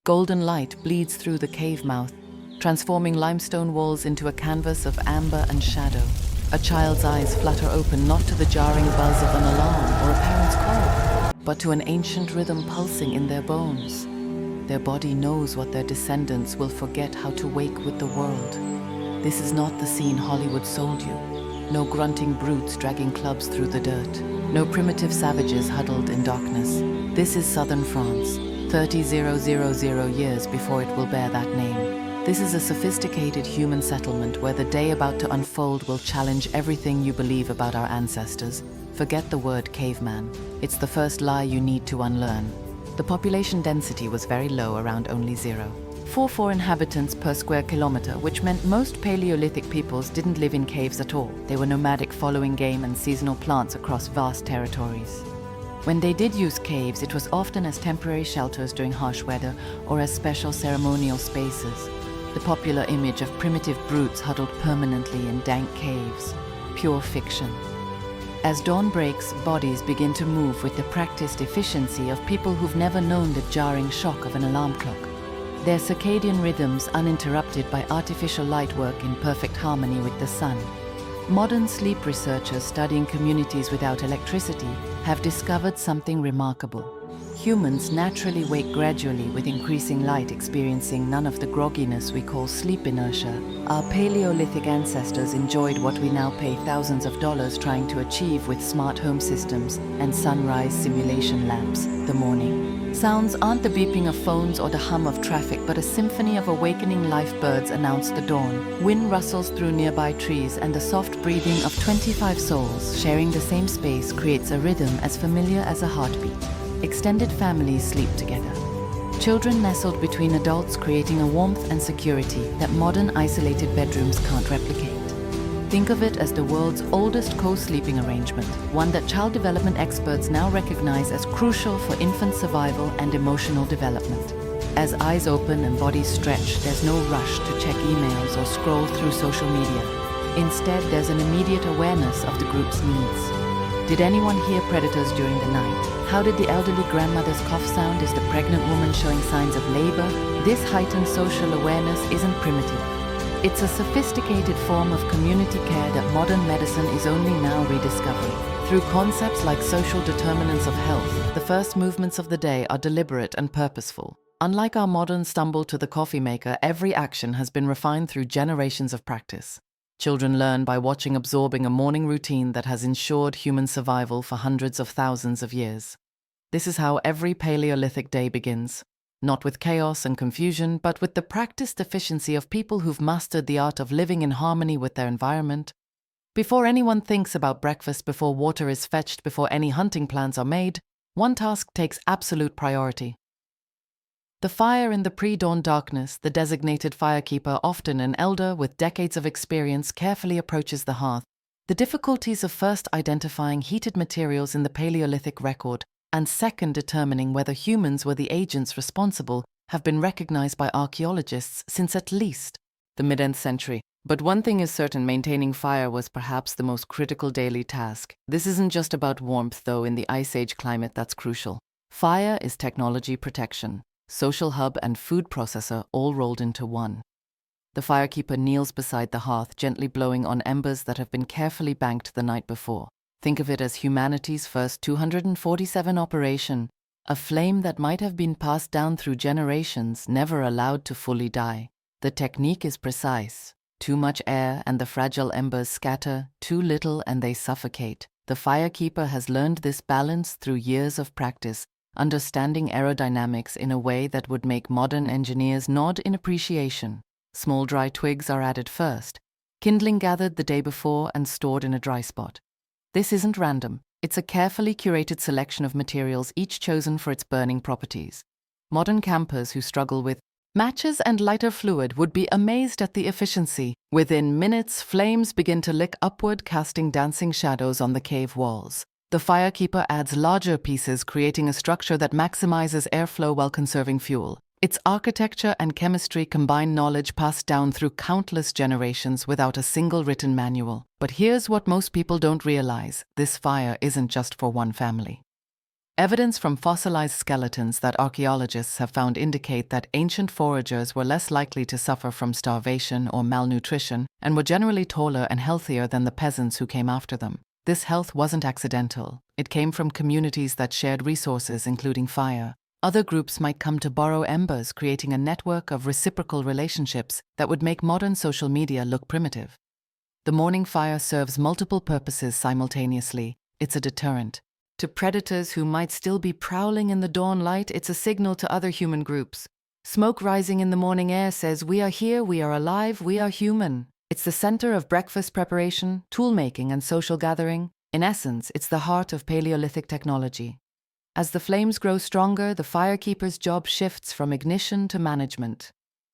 Golden light bleeds through the cave mouth, transforming limestone walls into a canvas of amber and shadow. A child's eyes flutter open not to the jarring buzz of an alarm or a parent's call, but to an ancient rhythm pulsing in their bones. Their body knows what their descendants will forget how to wake with the world. This is not the scene Hollywood sold you. No grunting brutes dragging clubs through the dirt. No primitive savages huddled in darkness. This is southern France, 30,000 years before it will bear that name. This is a sophisticated human settlement where the day about to unfold will challenge everything you believe about our ancestors. Forget the word caveman. It's the first lie you need to unlearn. The population density was very low, around only 0.44 inhabitants per square kilometer, which meant most Paleolithic peoples didn't live in caves at all. They were nomadic, following game and seasonal plants across vast territories. When they did use caves, it was often as temporary shelters during harsh weather or as special ceremonial spaces. The popular image of primitive brutes huddled permanently in dank caves. Pure fiction. As dawn breaks, bodies begin to move with the practiced efficiency of people who've never known the jarring shock of an alarm clock. Their circadian rhythms uninterrupted by artificial light work in perfect harmony with the sun. Modern sleep researchers studying communities without electricity have discovered something remarkable. Humans naturally wake gradually with increasing light, experiencing none of the grogginess we call sleep inertia. Our Paleolithic ancestors enjoyed what we now pay thousands of dollars trying to achieve with smart home systems and sunrise simulation lamps, the morning. Sounds aren't the beeping of phones or the hum of traffic, but a symphony of awakening life birds announce the dawn. Wind rustles through nearby trees, and the soft breathing of 25 souls sharing the same space creates a rhythm as familiar as a heartbeat. Extended families sleep together. Children nestled between adults, creating a warmth and security that modern isolated bedrooms can't replicate. Think of it as the world's oldest co-sleeping arrangement, one that child development experts now recognize as crucial for infant survival and emotional development. As eyes open and bodies stretch, there's no rush to check emails or scroll through social media. Instead, there's an immediate awareness of the group's needs. Did anyone hear predators during the night? How did the elderly grandmother's cough sound? Is the pregnant woman showing signs of labor? This heightened social awareness isn't primitive. It's a sophisticated form of community care that modern medicine is only now rediscovering. Through concepts like social determinants of health, the first movements of the day are deliberate and purposeful. Unlike our modern stumble to the coffee maker, every action has been refined through generations of practice. Children learn by watching, absorbing a morning routine that has ensured human survival for hundreds of thousands of years. This is how every Paleolithic day begins, not with chaos and confusion, but with the practiced efficiency of people who've mastered the art of living in harmony with their environment. Before anyone thinks about breakfast, before water is fetched, before any hunting plans are made, one task takes absolute priority. The fire in the pre-dawn darkness, the designated firekeeper, often an elder with decades of experience, carefully approaches the hearth. The difficulties of first identifying heated materials in the Paleolithic record and second determining whether humans were the agents responsible have been recognized by archaeologists since at least the mid-10th century. But one thing is certain, maintaining fire was perhaps the most critical daily task. This isn't just about warmth, though. In the Ice Age climate, that's crucial. Fire is technology protection, social hub and food processor all rolled into one. The firekeeper kneels beside the hearth, gently blowing on embers that have been carefully banked the night before. Think of it as humanity's first 247 operation, a flame that might have been passed down through generations, never allowed to fully die. The technique is precise. Too much air and the fragile embers scatter, too little and they suffocate. The firekeeper has learned this balance through years of practice, understanding aerodynamics in a way that would make modern engineers nod in appreciation. Small dry twigs are added first, kindling gathered the day before and stored in a dry spot. This isn't random. It's a carefully curated selection of materials, each chosen for its burning properties. Modern campers who struggle with matches and lighter fluid would be amazed at the efficiency. Within minutes, flames begin to lick upward, casting dancing shadows on the cave walls. The firekeeper adds larger pieces, creating a structure that maximizes airflow while conserving fuel. Its architecture and chemistry combine knowledge passed down through countless generations without a single written manual. But here's what most people don't realize: this fire isn't just for one family. Evidence from fossilized skeletons that archaeologists have found indicate that ancient foragers were less likely to suffer from starvation or malnutrition and were generally taller and healthier than the peasants who came after them. This health wasn't accidental. It came from communities that shared resources, including fire. Other groups might come to borrow embers, creating a network of reciprocal relationships that would make modern social media look primitive. The morning fire serves multiple purposes simultaneously. It's a deterrent. To predators who might still be prowling in the dawn light, it's a signal to other human groups. Smoke rising in the morning air says, "We are here, we are alive, we are human." It's the center of breakfast preparation, tool-making, and social gathering. In essence, it's the heart of Paleolithic technology. As the flames grow stronger, the firekeeper's job shifts from ignition to management.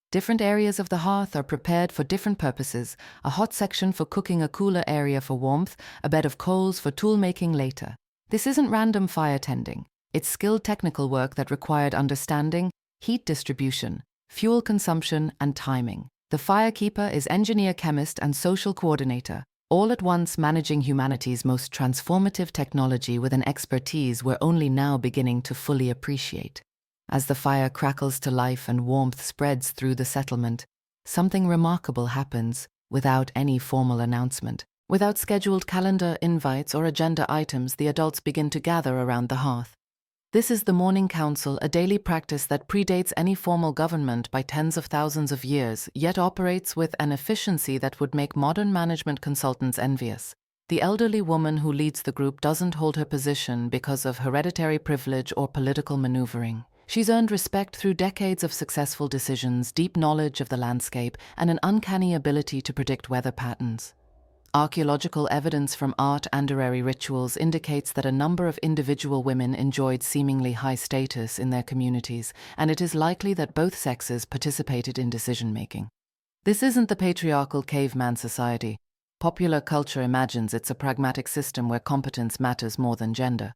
Different areas of the hearth are prepared for different purposes: a hot section for cooking, a cooler area for warmth, a bed of coals for tool-making later. This isn't random fire tending. It's skilled technical work that required understanding, heat distribution, fuel consumption, and timing. The firekeeper is engineer, chemist, and social coordinator, all at once managing humanity's most transformative technology with an expertise we're only now beginning to fully appreciate. As the fire crackles to life and warmth spreads through the settlement, something remarkable happens without any formal announcement. Without scheduled calendar invites or agenda items, the adults begin to gather around the hearth. This is the morning council, a daily practice that predates any formal government by tens of thousands of years, yet operates with an efficiency that would make modern management consultants envious. The elderly woman who leads the group doesn't hold her position because of hereditary privilege or political maneuvering. She's earned respect through decades of successful decisions, deep knowledge of the landscape, and an uncanny ability to predict weather patterns. Archaeological evidence from art and orrery rituals indicates that a number of individual women enjoyed seemingly high status in their communities, and it is likely that both sexes participated in decision-making. This isn't the patriarchal caveman society. Popular culture imagines it's a pragmatic system where competence matters more than gender.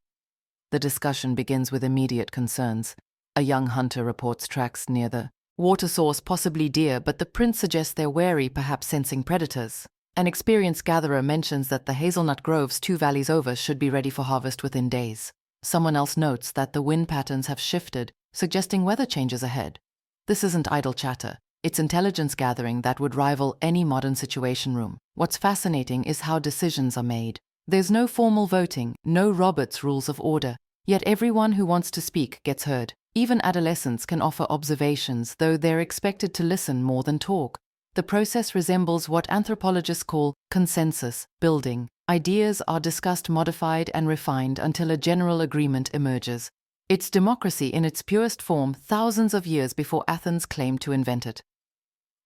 The discussion begins with immediate concerns. A young hunter reports tracks near the water source, possibly deer, but the prints suggest they're wary, perhaps sensing predators. An experienced gatherer mentions that the hazelnut groves 2 valleys over should be ready for harvest within days. Someone else notes that the wind patterns have shifted, suggesting weather changes ahead. This isn't idle chatter. It's intelligence gathering that would rival any modern situation room. What's fascinating is how decisions are made. There's no formal voting, no Robert's Rules of Order, yet everyone who wants to speak gets heard. Even adolescents can offer observations, though they're expected to listen more than talk. The process resembles what anthropologists call consensus building. Ideas are discussed, modified, and refined until a general agreement emerges. It's democracy in its purest form, thousands of years before Athens claimed to invent it.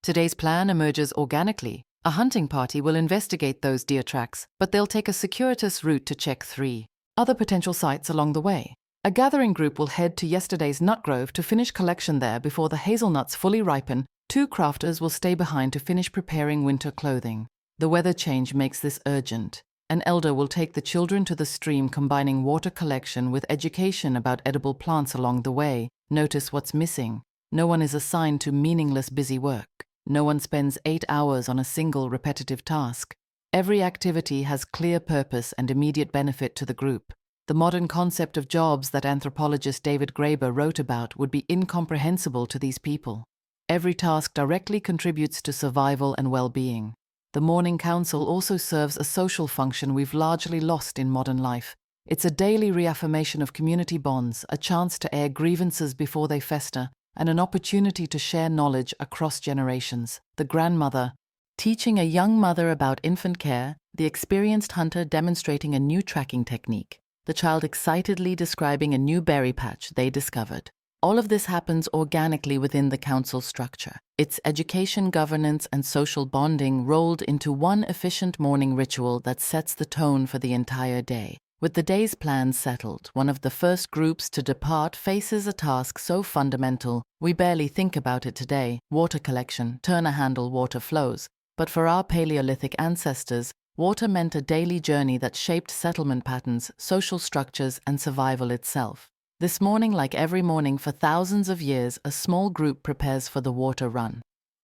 Today's plan emerges organically. A hunting party will investigate those deer tracks, but they'll take a circuitous route to check 3 other potential sites along the way. A gathering group will head to yesterday's nut grove to finish collection there before the hazelnuts fully ripen. 2 crafters will stay behind to finish preparing winter clothing. The weather change makes this urgent. An elder will take the children to the stream, combining water collection with education about edible plants along the way. Notice what's missing. No one is assigned to meaningless busy work. No one spends 8 hours on a single repetitive task. Every activity has clear purpose and immediate benefit to the group. The modern concept of jobs that anthropologist David Graeber wrote about would be incomprehensible to these people. Every task directly contributes to survival and well-being. The morning council also serves a social function we've largely lost in modern life. It's a daily reaffirmation of community bonds, a chance to air grievances before they fester, and an opportunity to share knowledge across generations. The grandmother, teaching a young mother about infant care, the experienced hunter demonstrating a new tracking technique, the child excitedly describing a new berry patch they discovered. All of this happens organically within the council structure. It's education, governance, and social bonding rolled into one efficient morning ritual that sets the tone for the entire day. With the day's plans settled, one of the first groups to depart faces a task so fundamental we barely think about it today: water collection, turn-a-handle water flows. But for our Paleolithic ancestors, water meant a daily journey that shaped settlement patterns, social structures, and survival itself. This morning, like every morning for thousands of years, a small group prepares for the water run.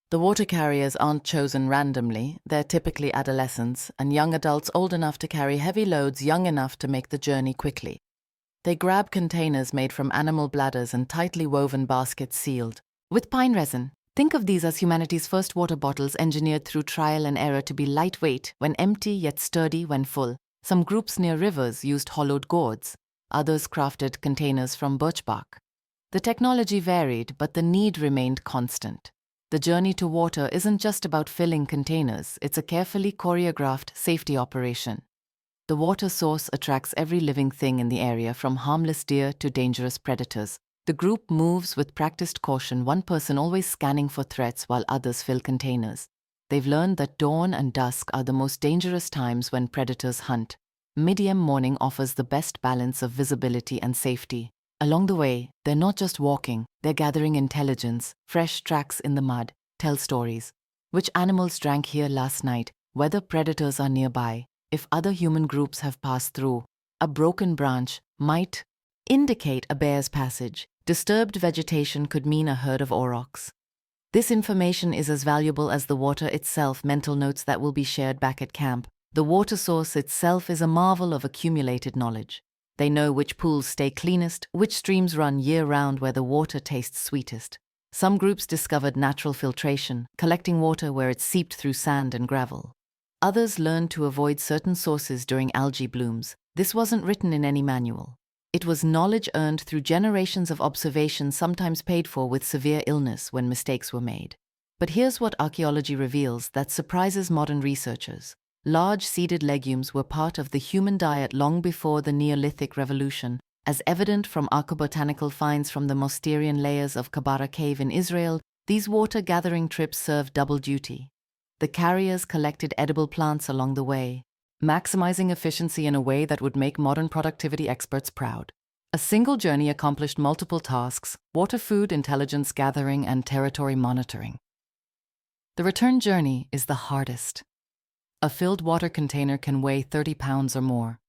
The water carriers aren't chosen randomly. They're typically adolescents and young adults old enough to carry heavy loads, young enough to make the journey quickly. They grab containers made from animal bladders and tightly woven baskets sealed with pine resin. Think of these as humanity's first water bottles engineered through trial and error to be lightweight when empty yet sturdy when full. Some groups near rivers used hollowed gourds. Others crafted containers from birch bark. The technology varied, but the need remained constant. The journey to water isn't just about filling containers, it's a carefully choreographed safety operation. The water source attracts every living thing in the area, from harmless deer to dangerous predators. The group moves with practiced caution, one person always scanning for threats while others fill containers. They've learned that dawn and dusk are the most dangerous times when predators hunt. Mid-AM morning offers the best balance of visibility and safety. Along the way, they're not just walking, they're gathering intelligence. Fresh tracks in the mud tell stories. Which animals drank here last night, whether predators are nearby, if other human groups have passed through. A broken branch might indicate a bear's passage. Disturbed vegetation could mean a herd of aurochs. This information is as valuable as the water itself, mental notes that will be shared back at camp. The water source itself is a marvel of accumulated knowledge. They know which pools stay cleanest, which streams run year-round where the water tastes sweetest. Some groups discovered natural filtration, collecting water where it seeped through sand and gravel. Others learned to avoid certain sources during algae blooms. This wasn't written in any manual. It was knowledge earned through generations of observation, sometimes paid for with severe illness when mistakes were made. But here's what archaeology reveals that surprises modern researchers. Large seeded legumes were part of the human diet long before the Neolithic Revolution, as evident from archaeobotanical finds from the Mousterian layers of Khabara Cave in Israel. These water-gathering trips served double duty. The carriers collected edible plants along the way, maximizing efficiency in a way that would make modern productivity experts proud. A single journey accomplished multiple tasks: water, food, intelligence gathering, and territory monitoring. The return journey is the hardest. A filled water container can weigh 30 pounds or more.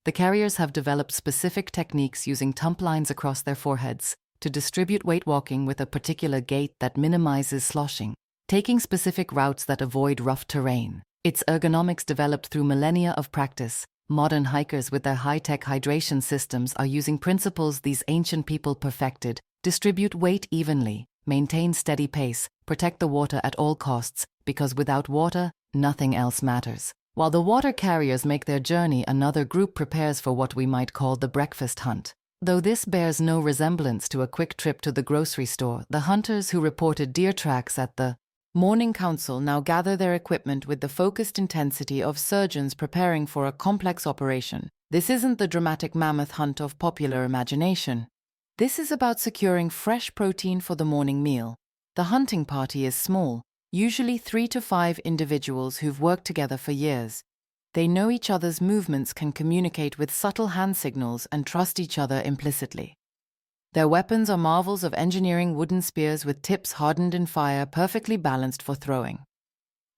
The carriers have developed specific techniques using tump lines across their foreheads to distribute weight, walking with a particular gait that minimizes sloshing, taking specific routes that avoid rough terrain. Its ergonomics developed through millennia of practice. Modern hikers with their high-tech hydration systems are using principles these ancient people perfected: distribute weight evenly, maintain steady pace, protect the water at all costs, because without water, nothing else matters. While the water carriers make their journey, another group prepares for what we might call the breakfast hunt. Though this bears no resemblance to a quick trip to the grocery store, the hunters who reported deer tracks at the Morning Council now gather their equipment with the focused intensity of surgeons preparing for a complex operation. This isn't the dramatic mammoth hunt of popular imagination. This is about securing fresh protein for the morning meal. The hunting party is small, usually 3 to 5 individuals who've worked together for years. They know each other's movements, can communicate with subtle hand signals, and trust each other implicitly. Their weapons are marvels of engineering: wooden spears with tips hardened in fire, perfectly balanced for throwing.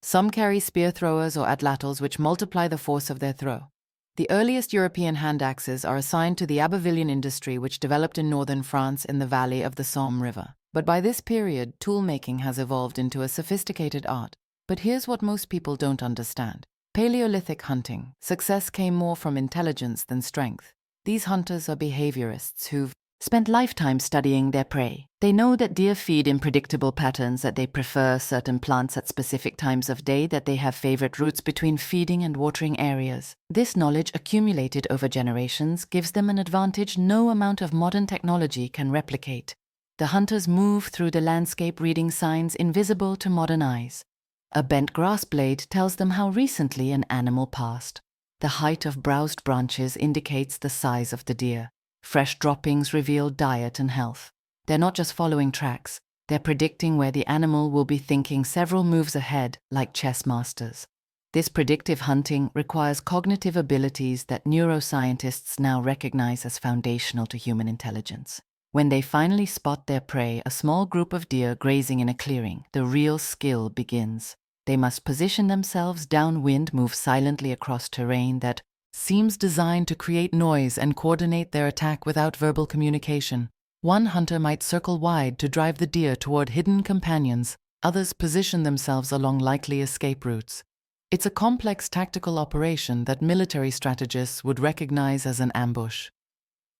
Some carry spear throwers or atlatls, which multiply the force of their throw. The earliest European hand axes are assigned to the Abbevillien industry, which developed in northern France in the valley of the Somme River. But by this period, tool-making has evolved into a sophisticated art. But here's what most people don't understand. Paleolithic hunting. Success came more from intelligence than strength. These hunters are behaviorists who've spent lifetimes studying their prey. They know that deer feed in predictable patterns, that they prefer certain plants at specific times of day, that they have favorite routes between feeding and watering areas. This knowledge, accumulated over generations, gives them an advantage no amount of modern technology can replicate. The hunters move through the landscape reading signs invisible to modern eyes. A bent grass blade tells them how recently an animal passed. The height of browsed branches indicates the size of the deer. Fresh droppings reveal diet and health. They're not just following tracks, they're predicting where the animal will be, thinking several moves ahead, like chess masters. This predictive hunting requires cognitive abilities that neuroscientists now recognize as foundational to human intelligence. When they finally spot their prey, a small group of deer grazing in a clearing, the real skill begins. They must position themselves downwind, move silently across terrain that seems designed to create noise, and coordinate their attack without verbal communication. One hunter might circle wide to drive the deer toward hidden companions. Others position themselves along likely escape routes. It's a complex tactical operation that military strategists would recognize as an ambush.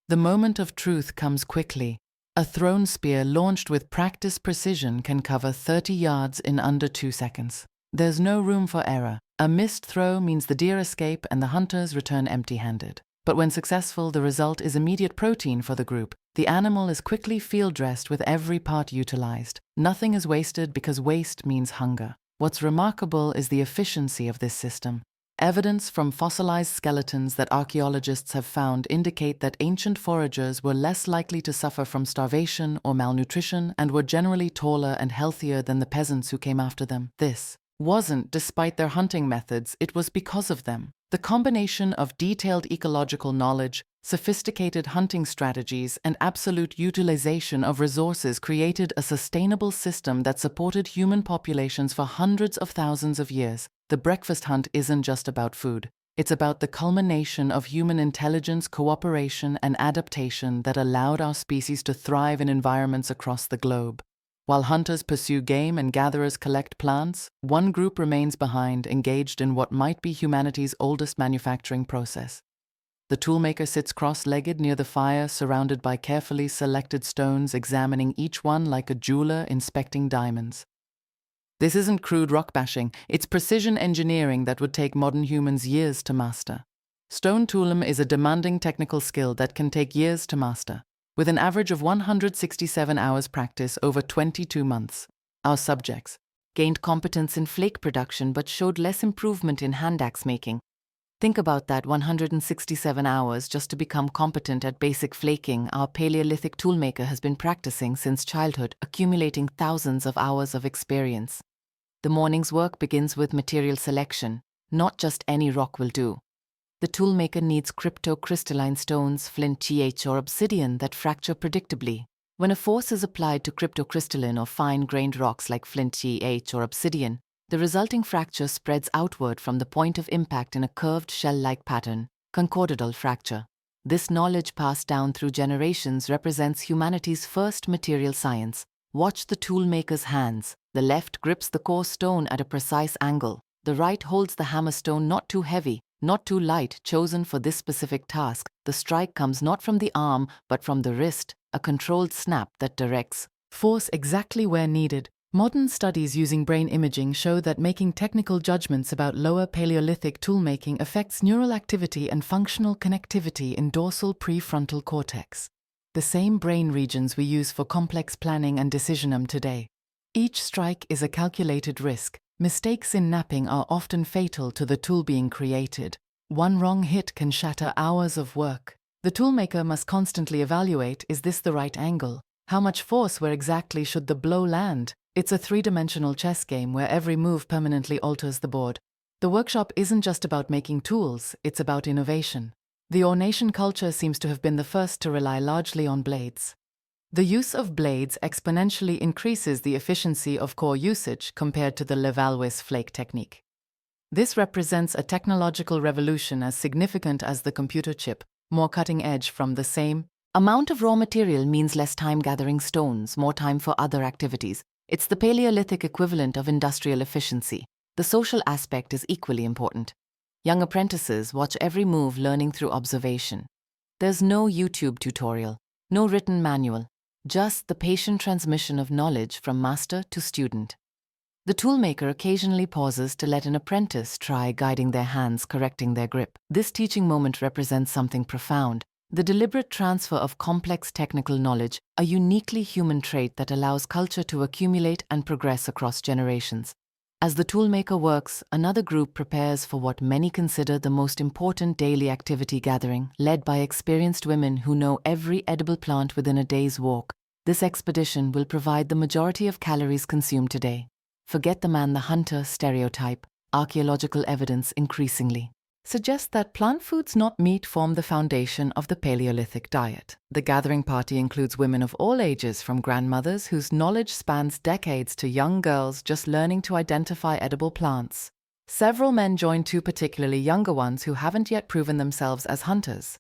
The moment of truth comes quickly. A thrown spear launched with practiced precision can cover 30 yards in under 2 seconds. There's no room for error. A missed throw means the deer escape and the hunters return empty-handed. But when successful, the result is immediate protein for the group. The animal is quickly field-dressed with every part utilized. Nothing is wasted because waste means hunger. What's remarkable is the efficiency of this system. Evidence from fossilized skeletons that archaeologists have found indicate that ancient foragers were less likely to suffer from starvation or malnutrition and were generally taller and healthier than the peasants who came after them. This wasn't despite their hunting methods, it was because of them. The combination of detailed ecological knowledge, sophisticated hunting strategies, and absolute utilization of resources created a sustainable system that supported human populations for hundreds of thousands of years. The breakfast hunt isn't just about food. It's about the culmination of human intelligence, cooperation, and adaptation that allowed our species to thrive in environments across the globe. While hunters pursue game and gatherers collect plants, one group remains behind, engaged in what might be humanity's oldest manufacturing process. The toolmaker sits cross-legged near the fire, surrounded by carefully selected stones, examining each one like a jeweler inspecting diamonds. This isn't crude rock bashing, it's precision engineering that would take modern humans years to master. Stone tooling is a demanding technical skill that can take years to master. With an average of 167 hours practice over 22 months, our subjects gained competence in flake production but showed less improvement in hand axe making. Think about that, 167 hours just to become competent at basic flaking. Our Paleolithic toolmaker has been practicing since childhood, accumulating thousands of hours of experience. The morning's work begins with material selection. Not just any rock will do. The toolmaker needs cryptocrystalline stones, flint, TH, or obsidian that fracture predictably. When a force is applied to cryptocrystalline or fine-grained rocks like flint, TH, or obsidian, the resulting fracture spreads outward from the point of impact in a curved shell-like pattern, conchoidal fracture. This knowledge passed down through generations represents humanity's first material science. Watch the toolmaker's hands. The left grips the core stone at a precise angle. The right holds the hammer stone not too heavy, not too light, chosen for this specific task. The strike comes not from the arm, but from the wrist, a controlled snap that directs force exactly where needed. Modern studies using brain imaging show that making technical judgments about lower Paleolithic toolmaking affects neural activity and functional connectivity in dorsal prefrontal cortex, the same brain regions we use for complex planning and decision today. Each strike is a calculated risk. Mistakes in knapping are often fatal to the tool being created. One wrong hit can shatter hours of work. The toolmaker must constantly evaluate, is this the right angle? How much force, where exactly should the blow land? It's a three-dimensional chess game where every move permanently alters the board. The workshop isn't just about making tools, it's about innovation. The Ornation culture seems to have been the first to rely largely on blades. The use of blades exponentially increases the efficiency of core usage compared to the Levallois flake technique. This represents a technological revolution as significant as the computer chip, more cutting edge from the same amount of raw material means less time gathering stones, more time for other activities. It's the Paleolithic equivalent of industrial efficiency. The social aspect is equally important. Young apprentices watch every move, learning through observation. There's no YouTube tutorial, no written manual, just the patient transmission of knowledge from master to student. The toolmaker occasionally pauses to let an apprentice try guiding their hands, correcting their grip. This teaching moment represents something profound. The deliberate transfer of complex technical knowledge, a uniquely human trait that allows culture to accumulate and progress across generations. As the toolmaker works, another group prepares for what many consider the most important daily activity gathering, led by experienced women who know every edible plant within a day's walk. This expedition will provide the majority of calories consumed today. Forget the man, the hunter stereotype. Archaeological evidence increasingly suggests that plant foods, not meat, form the foundation of the Paleolithic diet. The gathering party includes women of all ages, from grandmothers whose knowledge spans decades to young girls just learning to identify edible plants. Several men join too, particularly younger ones who haven't yet proven themselves as hunters.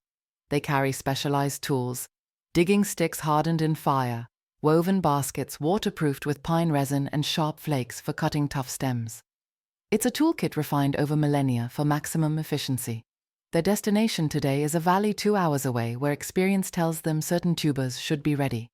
They carry specialized tools, digging sticks hardened in fire, woven baskets waterproofed with pine resin, and sharp flakes for cutting tough stems. It's a toolkit refined over millennia for maximum efficiency. Their destination today is a valley 2 hours away where experience tells them certain tubers should be ready.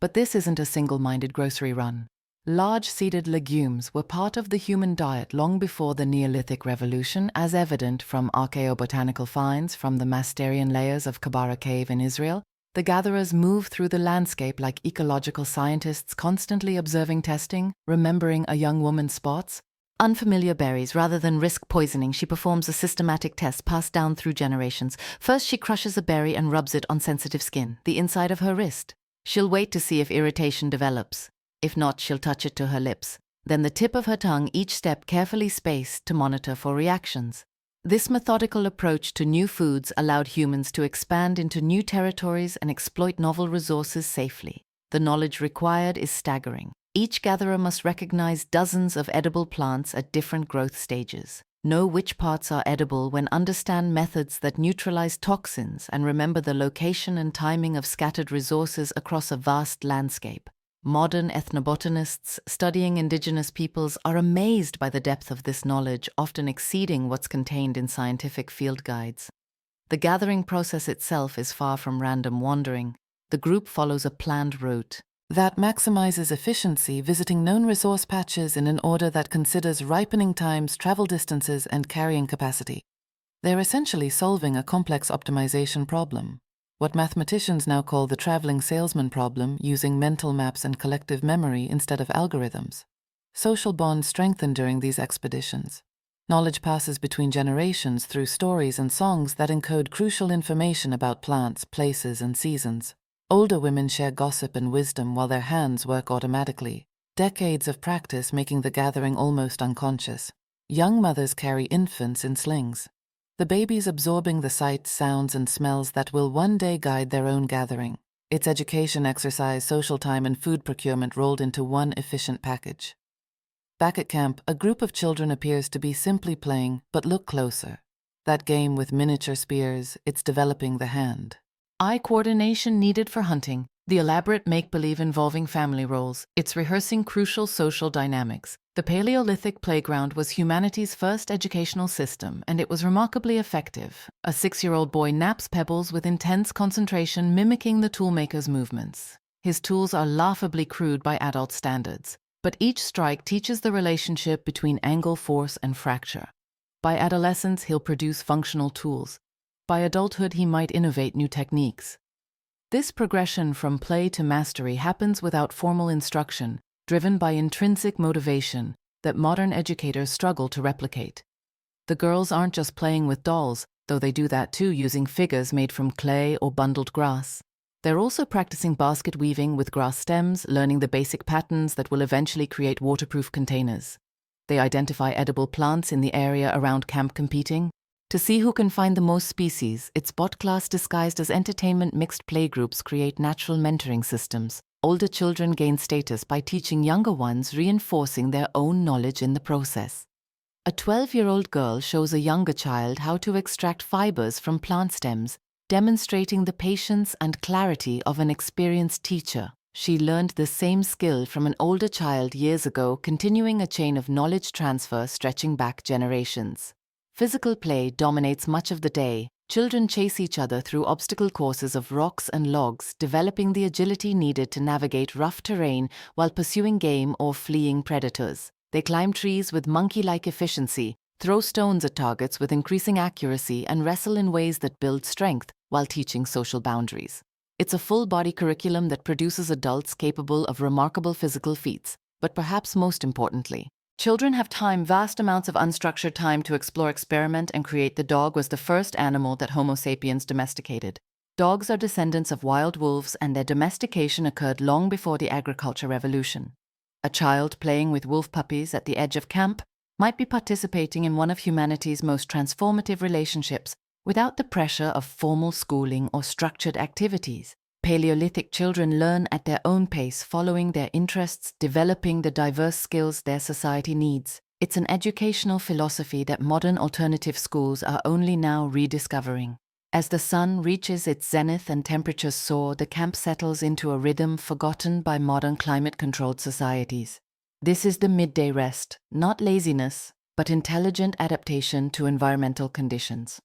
But this isn't a single-minded grocery run. Large seeded legumes were part of the human diet long before the Neolithic Revolution, as evident from archaeobotanical finds from the Masterian layers of Kebara Cave in Israel. The gatherers move through the landscape like ecological scientists, constantly observing, testing, remembering a young woman's spots. Unfamiliar berries. Rather than risk poisoning, she performs a systematic test passed down through generations. First, she crushes a berry and rubs it on sensitive skin, the inside of her wrist. She'll wait to see if irritation develops. If not, she'll touch it to her lips. Then the tip of her tongue, each step carefully spaced to monitor for reactions. This methodical approach to new foods allowed humans to expand into new territories and exploit novel resources safely. The knowledge required is staggering. Each gatherer must recognize dozens of edible plants at different growth stages, know which parts are edible when understand methods that neutralize toxins, and remember the location and timing of scattered resources across a vast landscape. Modern ethnobotanists studying indigenous peoples are amazed by the depth of this knowledge, often exceeding what's contained in scientific field guides. The gathering process itself is far from random wandering. The group follows a planned route that maximizes efficiency, visiting known resource patches in an order that considers ripening times, travel distances, and carrying capacity. They're essentially solving a complex optimization problem, what mathematicians now call the traveling salesman problem, using mental maps and collective memory instead of algorithms. Social bonds strengthen during these expeditions. Knowledge passes between generations through stories and songs that encode crucial information about plants, places, and seasons. Older women share gossip and wisdom while their hands work automatically, decades of practice making the gathering almost unconscious. Young mothers carry infants in slings, the babies absorbing the sights, sounds, and smells that will one day guide their own gathering. It's education, exercise, social time, and food procurement rolled into one efficient package. Back at camp, a group of children appears to be simply playing, but look closer. That game with miniature spears, it's developing the hand. Eye coordination needed for hunting, the elaborate make-believe involving family roles, it's rehearsing crucial social dynamics. The Paleolithic playground was humanity's first educational system, and it was remarkably effective. A 6-year-old boy naps pebbles with intense concentration, mimicking the toolmaker's movements. His tools are laughably crude by adult standards, but each strike teaches the relationship between angle, force, and fracture. By adolescence, he'll produce functional tools. By adulthood, he might innovate new techniques. This progression from play to mastery happens without formal instruction, driven by intrinsic motivation that modern educators struggle to replicate. The girls aren't just playing with dolls, though they do that too, using figures made from clay or bundled grass. They're also practicing basket weaving with grass stems, learning the basic patterns that will eventually create waterproof containers. They identify edible plants in the area around camp, competing to see who can find the most species. It's bot class disguised as entertainment. Mixed playgroups create natural mentoring systems. Older children gain status by teaching younger ones, reinforcing their own knowledge in the process. A 12-year-old girl shows a younger child how to extract fibers from plant stems, demonstrating the patience and clarity of an experienced teacher. She learned the same skill from an older child years ago, continuing a chain of knowledge transfer stretching back generations. Physical play dominates much of the day. Children chase each other through obstacle courses of rocks and logs, developing the agility needed to navigate rough terrain while pursuing game or fleeing predators. They climb trees with monkey-like efficiency, throw stones at targets with increasing accuracy, and wrestle in ways that build strength while teaching social boundaries. It's a full-body curriculum that produces adults capable of remarkable physical feats, but perhaps most importantly, children have vast amounts of unstructured time to explore, experiment, and create. The dog was the first animal that Homo sapiens domesticated. Dogs are descendants of wild wolves, and their domestication occurred long before the agriculture revolution. A child playing with wolf puppies at the edge of camp might be participating in one of humanity's most transformative relationships without the pressure of formal schooling or structured activities. Paleolithic children learn at their own pace, following their interests, developing the diverse skills their society needs. It's an educational philosophy that modern alternative schools are only now rediscovering. As the sun reaches its zenith and temperatures soar, the camp settles into a rhythm forgotten by modern climate-controlled societies. This is the midday rest, not laziness, but intelligent adaptation to environmental conditions.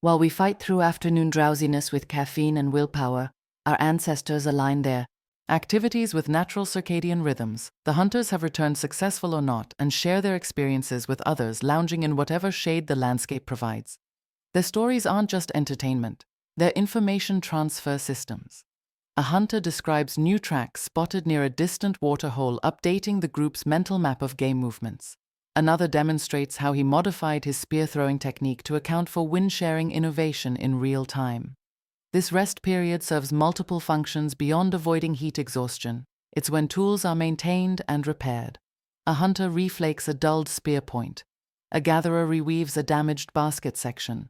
While we fight through afternoon drowsiness with caffeine and willpower, our ancestors align their activities with natural circadian rhythms. The hunters have returned successful or not and share their experiences with others, lounging in whatever shade the landscape provides. Their stories aren't just entertainment, they're information transfer systems. A hunter describes new tracks spotted near a distant waterhole, updating the group's mental map of game movements. Another demonstrates how he modified his spear-throwing technique to account for wind-sharing innovation in real time. This rest period serves multiple functions beyond avoiding heat exhaustion. It's when tools are maintained and repaired. A hunter reflakes a dulled spear point. A gatherer reweaves a damaged basket section.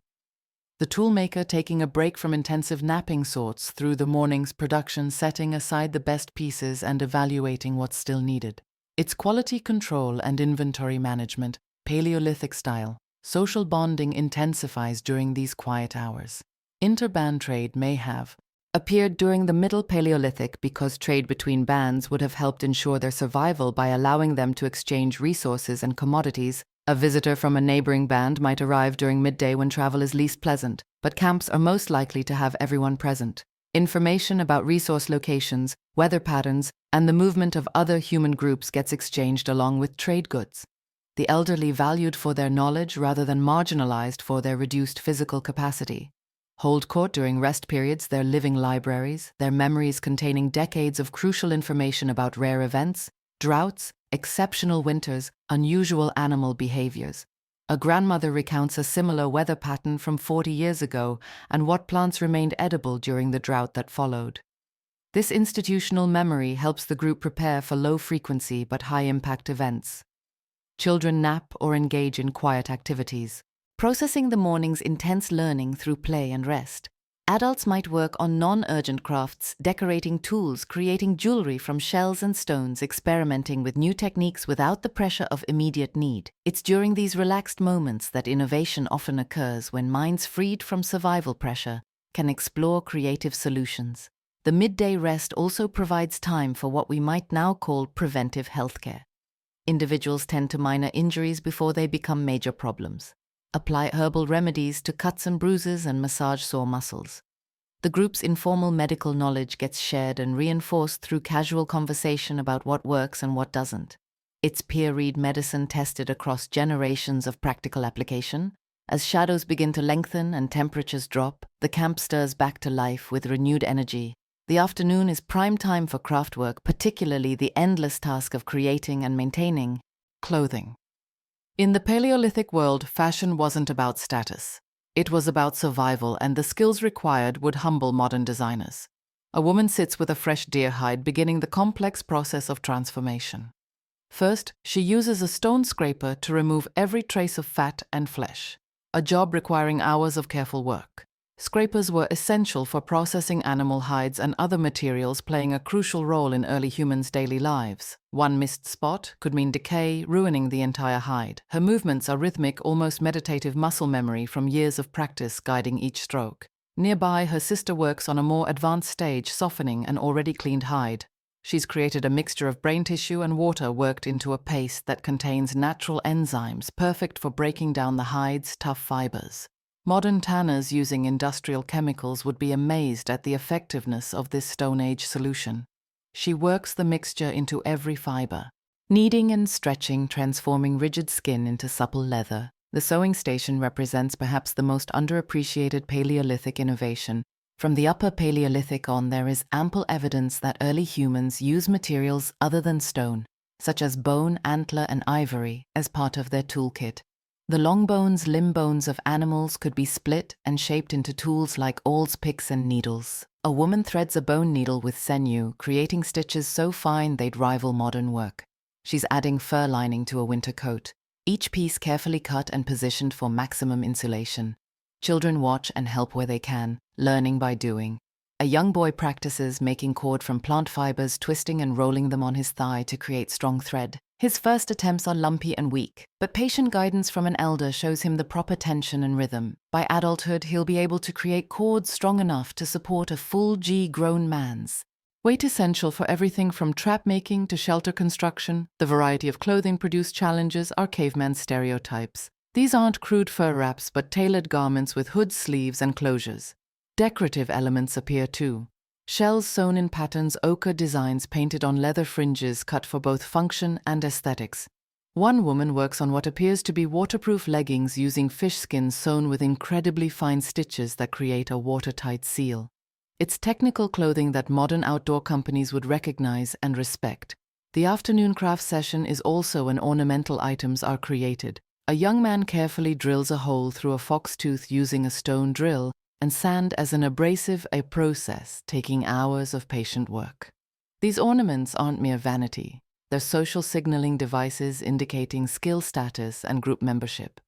The toolmaker taking a break from intensive napping sorts through the morning's production, setting aside the best pieces and evaluating what's still needed. It's quality control and inventory management, Paleolithic style. Social bonding intensifies during these quiet hours. Interband trade may have appeared during the Middle Paleolithic because trade between bands would have helped ensure their survival by allowing them to exchange resources and commodities. A visitor from a neighboring band might arrive during midday when travel is least pleasant, but camps are most likely to have everyone present. Information about resource locations, weather patterns, and the movement of other human groups gets exchanged along with trade goods. The elderly valued for their knowledge rather than marginalized for their reduced physical capacity. Hold court during rest periods, their living libraries, their memories containing decades of crucial information about rare events, droughts, exceptional winters, unusual animal behaviors. A grandmother recounts a similar weather pattern from 40 years ago and what plants remained edible during the drought that followed. This institutional memory helps the group prepare for low-frequency but high-impact events. Children nap or engage in quiet activities, processing the morning's intense learning through play and rest. Adults might work on non-urgent crafts, decorating tools, creating jewelry from shells and stones, experimenting with new techniques without the pressure of immediate need. It's during these relaxed moments that innovation often occurs, when minds freed from survival pressure can explore creative solutions. The midday rest also provides time for what we might now call preventive healthcare. Individuals tend to minor injuries before they become major problems. Apply herbal remedies to cuts and bruises and massage sore muscles. The group's informal medical knowledge gets shared and reinforced through casual conversation about what works and what doesn't. It's peer-reviewed medicine tested across generations of practical application. As shadows begin to lengthen and temperatures drop, the camp stirs back to life with renewed energy. The afternoon is prime time for craft work, particularly the endless task of creating and maintaining clothing. In the Paleolithic world, fashion wasn't about status. It was about survival, and the skills required would humble modern designers. A woman sits with a fresh deer hide, beginning the complex process of transformation. First, she uses a stone scraper to remove every trace of fat and flesh, a job requiring hours of careful work. Scrapers were essential for processing animal hides and other materials, playing a crucial role in early humans' daily lives. One missed spot could mean decay, ruining the entire hide. Her movements are rhythmic, almost meditative muscle memory from years of practice guiding each stroke. Nearby, her sister works on a more advanced stage, softening an already cleaned hide. She's created a mixture of brain tissue and water worked into a paste that contains natural enzymes, perfect for breaking down the hide's tough fibers. Modern tanners using industrial chemicals would be amazed at the effectiveness of this Stone Age solution. She works the mixture into every fiber, kneading and stretching, transforming rigid skin into supple leather. The sewing station represents perhaps the most underappreciated Paleolithic innovation. From the Upper Paleolithic on, there is ample evidence that early humans used materials other than stone, such as bone, antler, and ivory, as part of their toolkit. The long bones, limb bones of animals could be split and shaped into tools like awls, picks, and needles. A woman threads a bone needle with sinew, creating stitches so fine they'd rival modern work. She's adding fur lining to a winter coat, each piece carefully cut and positioned for maximum insulation. Children watch and help where they can, learning by doing. A young boy practices making cord from plant fibers, twisting and rolling them on his thigh to create strong thread. His first attempts are lumpy and weak, but patient guidance from an elder shows him the proper tension and rhythm. By adulthood, he'll be able to create cords strong enough to support a full G grown man's. Weight essential for everything from trap making to shelter construction. The variety of clothing produced challenges our caveman stereotypes. These aren't crude fur wraps but tailored garments with hoods, sleeves, and closures. Decorative elements appear too. Shells sewn in patterns, ochre designs painted on leather fringes cut for both function and aesthetics. One woman works on what appears to be waterproof leggings using fish skins sewn with incredibly fine stitches that create a watertight seal. It's technical clothing that modern outdoor companies would recognize and respect. The afternoon craft session is also when ornamental items are created. A young man carefully drills a hole through a fox tooth using a stone drill and sand as an abrasive, a process taking hours of patient work. These ornaments aren't mere vanity. They're social signaling devices indicating skill status and group membership.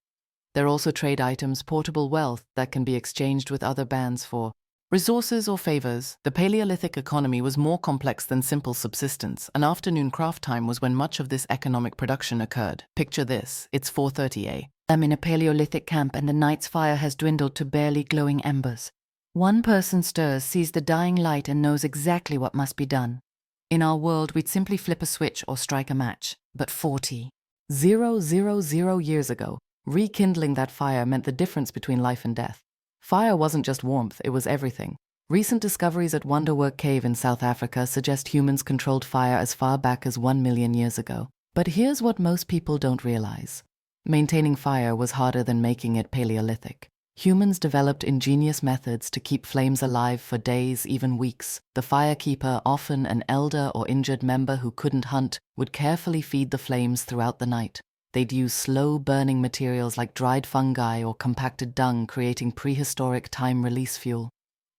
They're also trade items, portable wealth that can be exchanged with other bands for resources or favors. The Paleolithic economy was more complex than simple subsistence, and afternoon craft time was when much of this economic production occurred. Picture this, it's 4:30 a.m. I'm in a Paleolithic camp and the night's fire has dwindled to barely glowing embers. One person stirs, sees the dying light and knows exactly what must be done. In our world, we'd simply flip a switch or strike a match. But 40,000 years ago, rekindling that fire meant the difference between life and death. Fire wasn't just warmth, it was everything. Recent discoveries at Wonderwork Cave in South Africa suggest humans controlled fire as far back as 1 million years ago. But here's what most people don't realize. Maintaining fire was harder than making it Paleolithic. Humans developed ingenious methods to keep flames alive for days, even weeks. The firekeeper, often an elder or injured member who couldn't hunt, would carefully feed the flames throughout the night. They'd use slow-burning materials like dried fungi or compacted dung, creating prehistoric time-release fuel.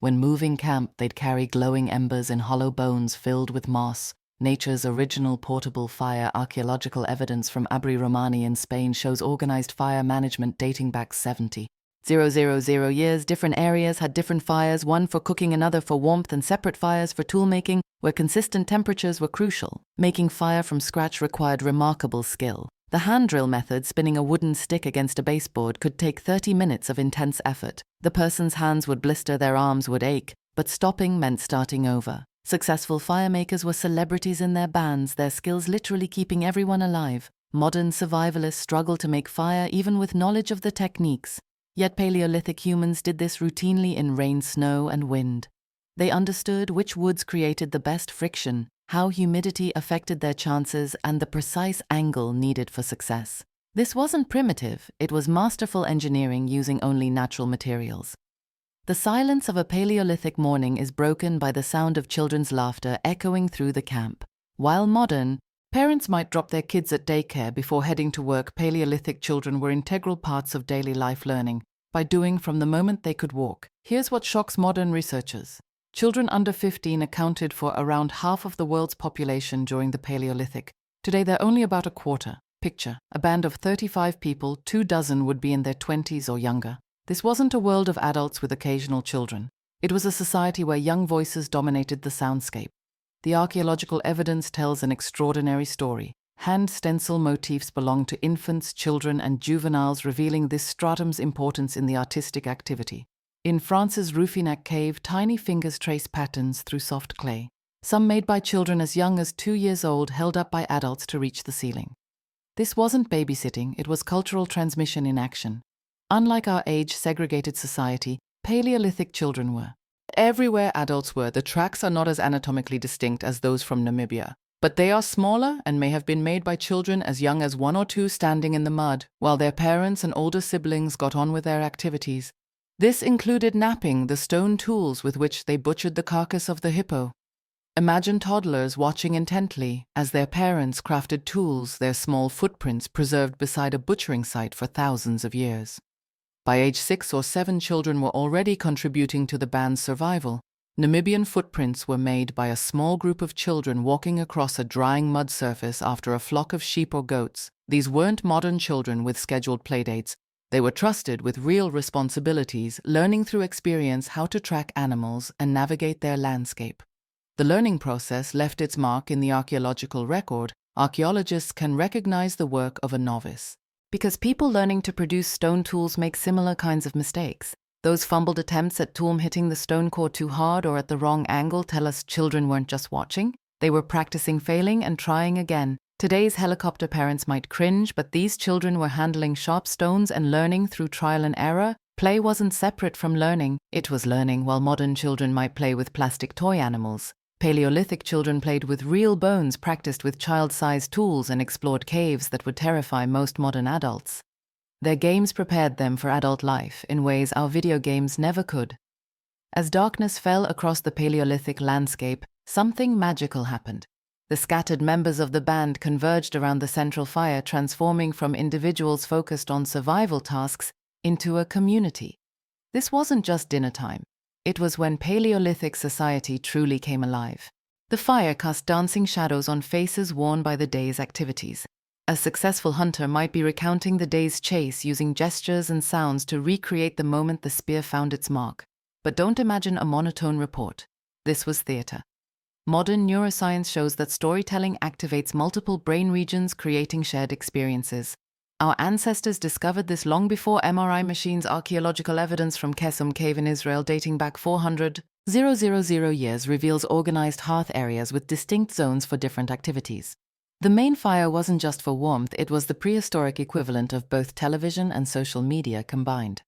When moving camp, they'd carry glowing embers in hollow bones filled with moss. Nature's original portable fire. Archaeological evidence from Abri Romani in Spain shows organized fire management dating back 70,000 years. Different areas had different fires, one for cooking, another for warmth, and separate fires for tool-making, where consistent temperatures were crucial. Making fire from scratch required remarkable skill. The hand drill method, spinning a wooden stick against a baseboard, could take 30 minutes of intense effort. The person's hands would blister, their arms would ache, but stopping meant starting over. Successful firemakers were celebrities in their bands, their skills literally keeping everyone alive. Modern survivalists struggle to make fire even with knowledge of the techniques. Yet Paleolithic humans did this routinely in rain, snow, and wind. They understood which woods created the best friction, how humidity affected their chances, and the precise angle needed for success. This wasn't primitive, it was masterful engineering using only natural materials. The silence of a Paleolithic morning is broken by the sound of children's laughter echoing through the camp. While modern, parents might drop their kids at daycare before heading to work, Paleolithic children were integral parts of daily life learning, by doing from the moment they could walk. Here's what shocks modern researchers. Children under 15 accounted for around half of the world's population during the Paleolithic. Today they're only about a quarter. Picture, a band of 35 people, 24 would be in their 20s or younger. This wasn't a world of adults with occasional children. It was a society where young voices dominated the soundscape. The archaeological evidence tells an extraordinary story. Hand stencil motifs belong to infants, children, and juveniles, revealing this stratum's importance in the artistic activity. In France's Ruffinac cave, tiny fingers trace patterns through soft clay. Some made by children as young as 2 years old, held up by adults to reach the ceiling. This wasn't babysitting, it was cultural transmission in action. Unlike our age-segregated society, Paleolithic children were. Everywhere adults were, the tracks are not as anatomically distinct as those from Namibia. But they are smaller and may have been made by children as young as 1 or 2 standing in the mud, while their parents and older siblings got on with their activities. This included knapping, the stone tools with which they butchered the carcass of the hippo. Imagine toddlers watching intently as their parents crafted tools, their small footprints preserved beside a butchering site for thousands of years. By age 6 or 7, children were already contributing to the band's survival. Namibian footprints were made by a small group of children walking across a drying mud surface after a flock of sheep or goats. These weren't modern children with scheduled playdates. They were trusted with real responsibilities, learning through experience how to track animals and navigate their landscape. The learning process left its mark in the archaeological record. Archaeologists can recognize the work of a novice. Because people learning to produce stone tools make similar kinds of mistakes. Those fumbled attempts at tool hitting the stone core too hard or at the wrong angle tell us children weren't just watching. They were practicing failing and trying again. Today's helicopter parents might cringe, but these children were handling sharp stones and learning through trial and error. Play wasn't separate from learning, it was learning. While modern children might play with plastic toy animals, Paleolithic children played with real bones, practiced with child-sized tools, and explored caves that would terrify most modern adults. Their games prepared them for adult life in ways our video games never could. As darkness fell across the Paleolithic landscape, something magical happened. The scattered members of the band converged around the central fire, transforming from individuals focused on survival tasks into a community. This wasn't just dinner time. It was when Paleolithic society truly came alive. The fire cast dancing shadows on faces worn by the day's activities. A successful hunter might be recounting the day's chase, using gestures and sounds to recreate the moment the spear found its mark. But don't imagine a monotone report. This was theater. Modern neuroscience shows that storytelling activates multiple brain regions, creating shared experiences. Our ancestors discovered this long before MRI machines. Archaeological evidence from Kesem Cave in Israel dating back 400,000 years reveals organized hearth areas with distinct zones for different activities. The main fire wasn't just for warmth, it was the prehistoric equivalent of both television and social media combined.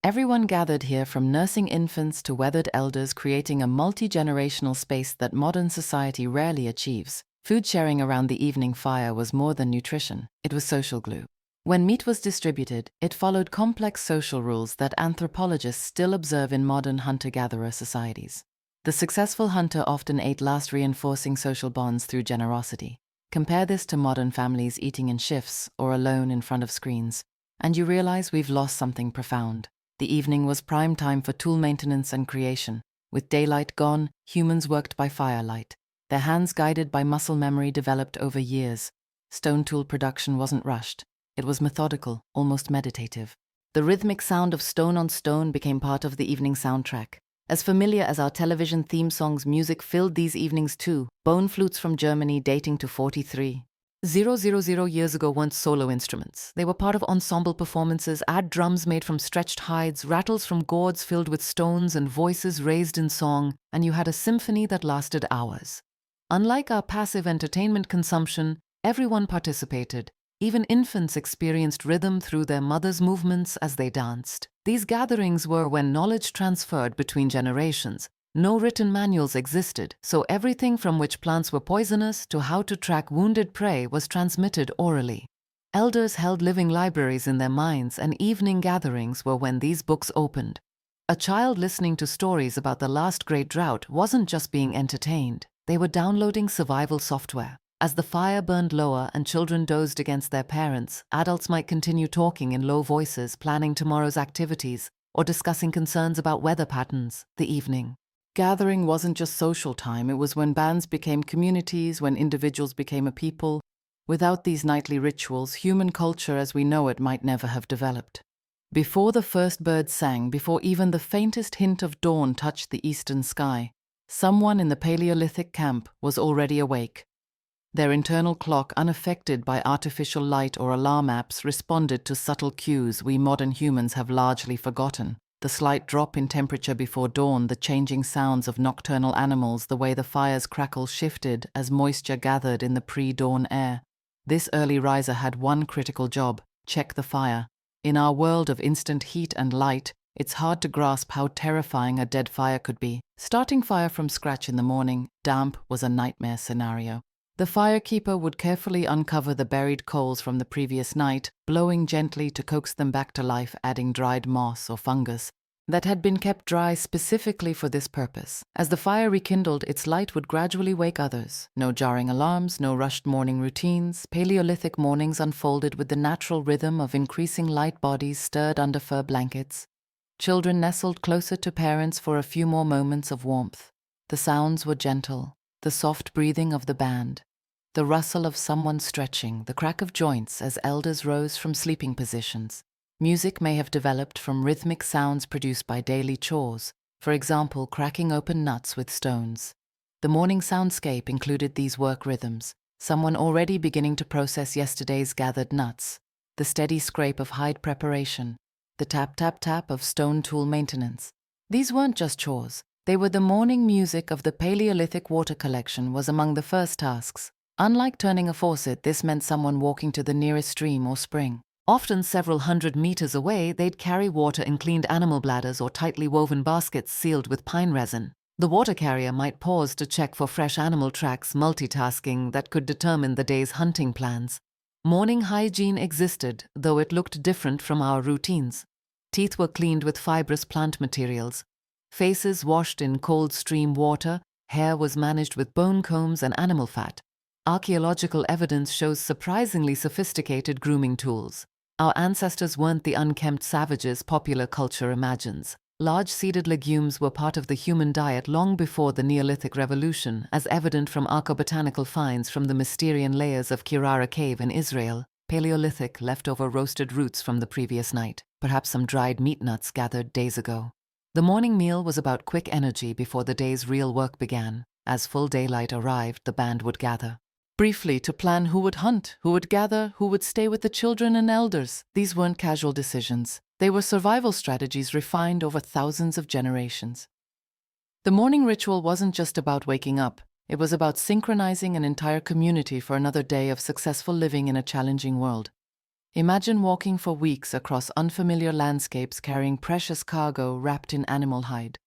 Everyone gathered here, from nursing infants to weathered elders, creating a multi-generational space that modern society rarely achieves. Food sharing around the evening fire was more than nutrition, it was social glue. When meat was distributed, it followed complex social rules that anthropologists still observe in modern hunter-gatherer societies. The successful hunter often ate last, reinforcing social bonds through generosity. Compare this to modern families eating in shifts or alone in front of screens, and you realize we've lost something profound. The evening was prime time for tool maintenance and creation. With daylight gone, humans worked by firelight, their hands guided by muscle memory developed over years. Stone tool production wasn't rushed. It was methodical, almost meditative. The rhythmic sound of stone on stone became part of the evening soundtrack. As familiar as our television theme songs, music filled these evenings too. Bone flutes from Germany dating to 43,000 years ago weren't solo instruments. They were part of ensemble performances. Add drums made from stretched hides, rattles from gourds filled with stones, and voices raised in song, and you had a symphony that lasted hours. Unlike our passive entertainment consumption, everyone participated. Even infants experienced rhythm through their mothers' movements as they danced. These gatherings were when knowledge transferred between generations. No written manuals existed, so everything from which plants were poisonous to how to track wounded prey was transmitted orally. Elders held living libraries in their minds, and evening gatherings were when these books opened. A child listening to stories about the last great drought wasn't just being entertained, they were downloading survival software. As the fire burned lower and children dozed against their parents, adults might continue talking in low voices, planning tomorrow's activities, or discussing concerns about weather patterns. The evening gathering wasn't just social time, it was when bands became communities, when individuals became a people. Without these nightly rituals, human culture as we know it might never have developed. Before the first bird sang, before even the faintest hint of dawn touched the eastern sky, someone in the Paleolithic camp was already awake. Their internal clock, unaffected by artificial light or alarm apps, responded to subtle cues we modern humans have largely forgotten. The slight drop in temperature before dawn, the changing sounds of nocturnal animals, the way the fire's crackle shifted as moisture gathered in the pre-dawn air. This early riser had one critical job: check the fire. In our world of instant heat and light, it's hard to grasp how terrifying a dead fire could be. Starting fire from scratch in the morning, damp, was a nightmare scenario. The firekeeper would carefully uncover the buried coals from the previous night, blowing gently to coax them back to life, adding dried moss or fungus that had been kept dry specifically for this purpose. As the fire rekindled, its light would gradually wake others. No jarring alarms, no rushed morning routines. Paleolithic mornings unfolded with the natural rhythm of increasing light bodies stirred under fur blankets. Children nestled closer to parents for a few more moments of warmth. The sounds were gentle. The soft breathing of the band, the rustle of someone stretching, the crack of joints as elders rose from sleeping positions. Music may have developed from rhythmic sounds produced by daily chores, for example, cracking open nuts with stones. The morning soundscape included these work rhythms, someone already beginning to process yesterday's gathered nuts, the steady scrape of hide preparation, the tap-tap-tap of stone tool maintenance. These weren't just chores. They were the morning music of the Paleolithic. Water collection was among the first tasks. Unlike turning a faucet, this meant someone walking to the nearest stream or spring. Often several hundred meters away, they'd carry water in cleaned animal bladders or tightly woven baskets sealed with pine resin. The water carrier might pause to check for fresh animal tracks, multitasking that could determine the day's hunting plans. Morning hygiene existed, though it looked different from our routines. Teeth were cleaned with fibrous plant materials. Faces washed in cold stream water. Hair was managed with bone combs and animal fat. Archaeological evidence shows surprisingly sophisticated grooming tools. Our ancestors weren't the unkempt savages popular culture imagines. Large seeded legumes were part of the human diet long before the Neolithic Revolution, as evident from archaeobotanical finds from the Mysterian layers of Kirara Cave in Israel. Paleolithic leftover roasted roots from the previous night, perhaps some dried meat nuts gathered days ago. The morning meal was about quick energy before the day's real work began. As full daylight arrived, the band would gather. Briefly, to plan who would hunt, who would gather, who would stay with the children and elders. These weren't casual decisions. They were survival strategies refined over thousands of generations. The morning ritual wasn't just about waking up. It was about synchronizing an entire community for another day of successful living in a challenging world. Imagine walking for weeks across unfamiliar landscapes carrying precious cargo wrapped in animal hide.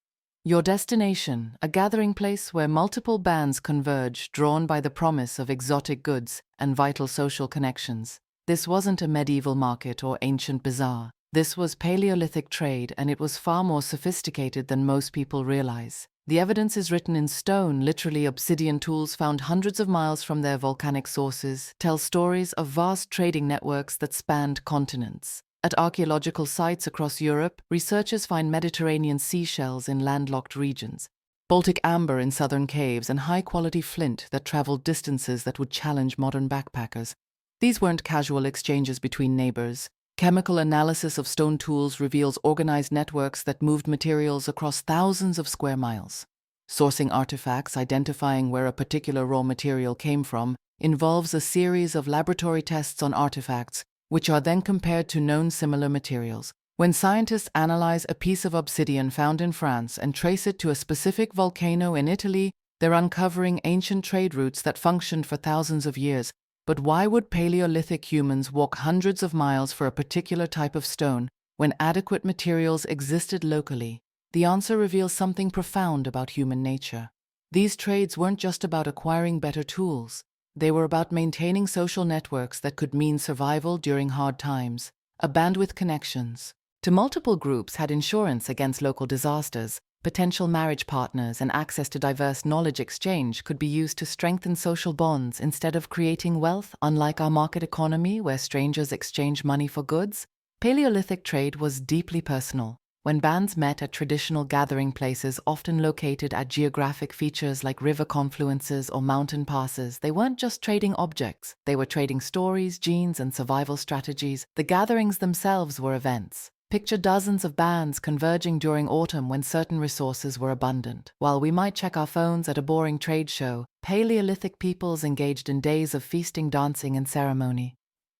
Your destination, a gathering place where multiple bands converge, drawn by the promise of exotic goods and vital social connections. This wasn't a medieval market or ancient bazaar. This was Paleolithic trade, and it was far more sophisticated than most people realize. The evidence is written in stone. Literally, obsidian tools found hundreds of miles from their volcanic sources tell stories of vast trading networks that spanned continents. At archaeological sites across Europe, researchers find Mediterranean seashells in landlocked regions, Baltic amber in southern caves, and high-quality flint that traveled distances that would challenge modern backpackers. These weren't casual exchanges between neighbors. Chemical analysis of stone tools reveals organized networks that moved materials across thousands of square miles. Sourcing artifacts, identifying where a particular raw material came from, involves a series of laboratory tests on artifacts, which are then compared to known similar materials. When scientists analyze a piece of obsidian found in France and trace it to a specific volcano in Italy, they're uncovering ancient trade routes that functioned for thousands of years. But why would Paleolithic humans walk hundreds of miles for a particular type of stone when adequate materials existed locally? The answer reveals something profound about human nature. These trades weren't just about acquiring better tools. They were about maintaining social networks that could mean survival during hard times. A band with connections to multiple groups had insurance against local disasters. Potential marriage partners and access to diverse knowledge exchange could be used to strengthen social bonds instead of creating wealth. Unlike our market economy, where strangers exchange money for goods, Paleolithic trade was deeply personal. When bands met at traditional gathering places, often located at geographic features like river confluences or mountain passes, they weren't just trading objects. They were trading stories, genes, and survival strategies. The gatherings themselves were events. Picture dozens of bands converging during autumn when certain resources were abundant. While we might check our phones at a boring trade show, Paleolithic peoples engaged in days of feasting, dancing, and ceremony.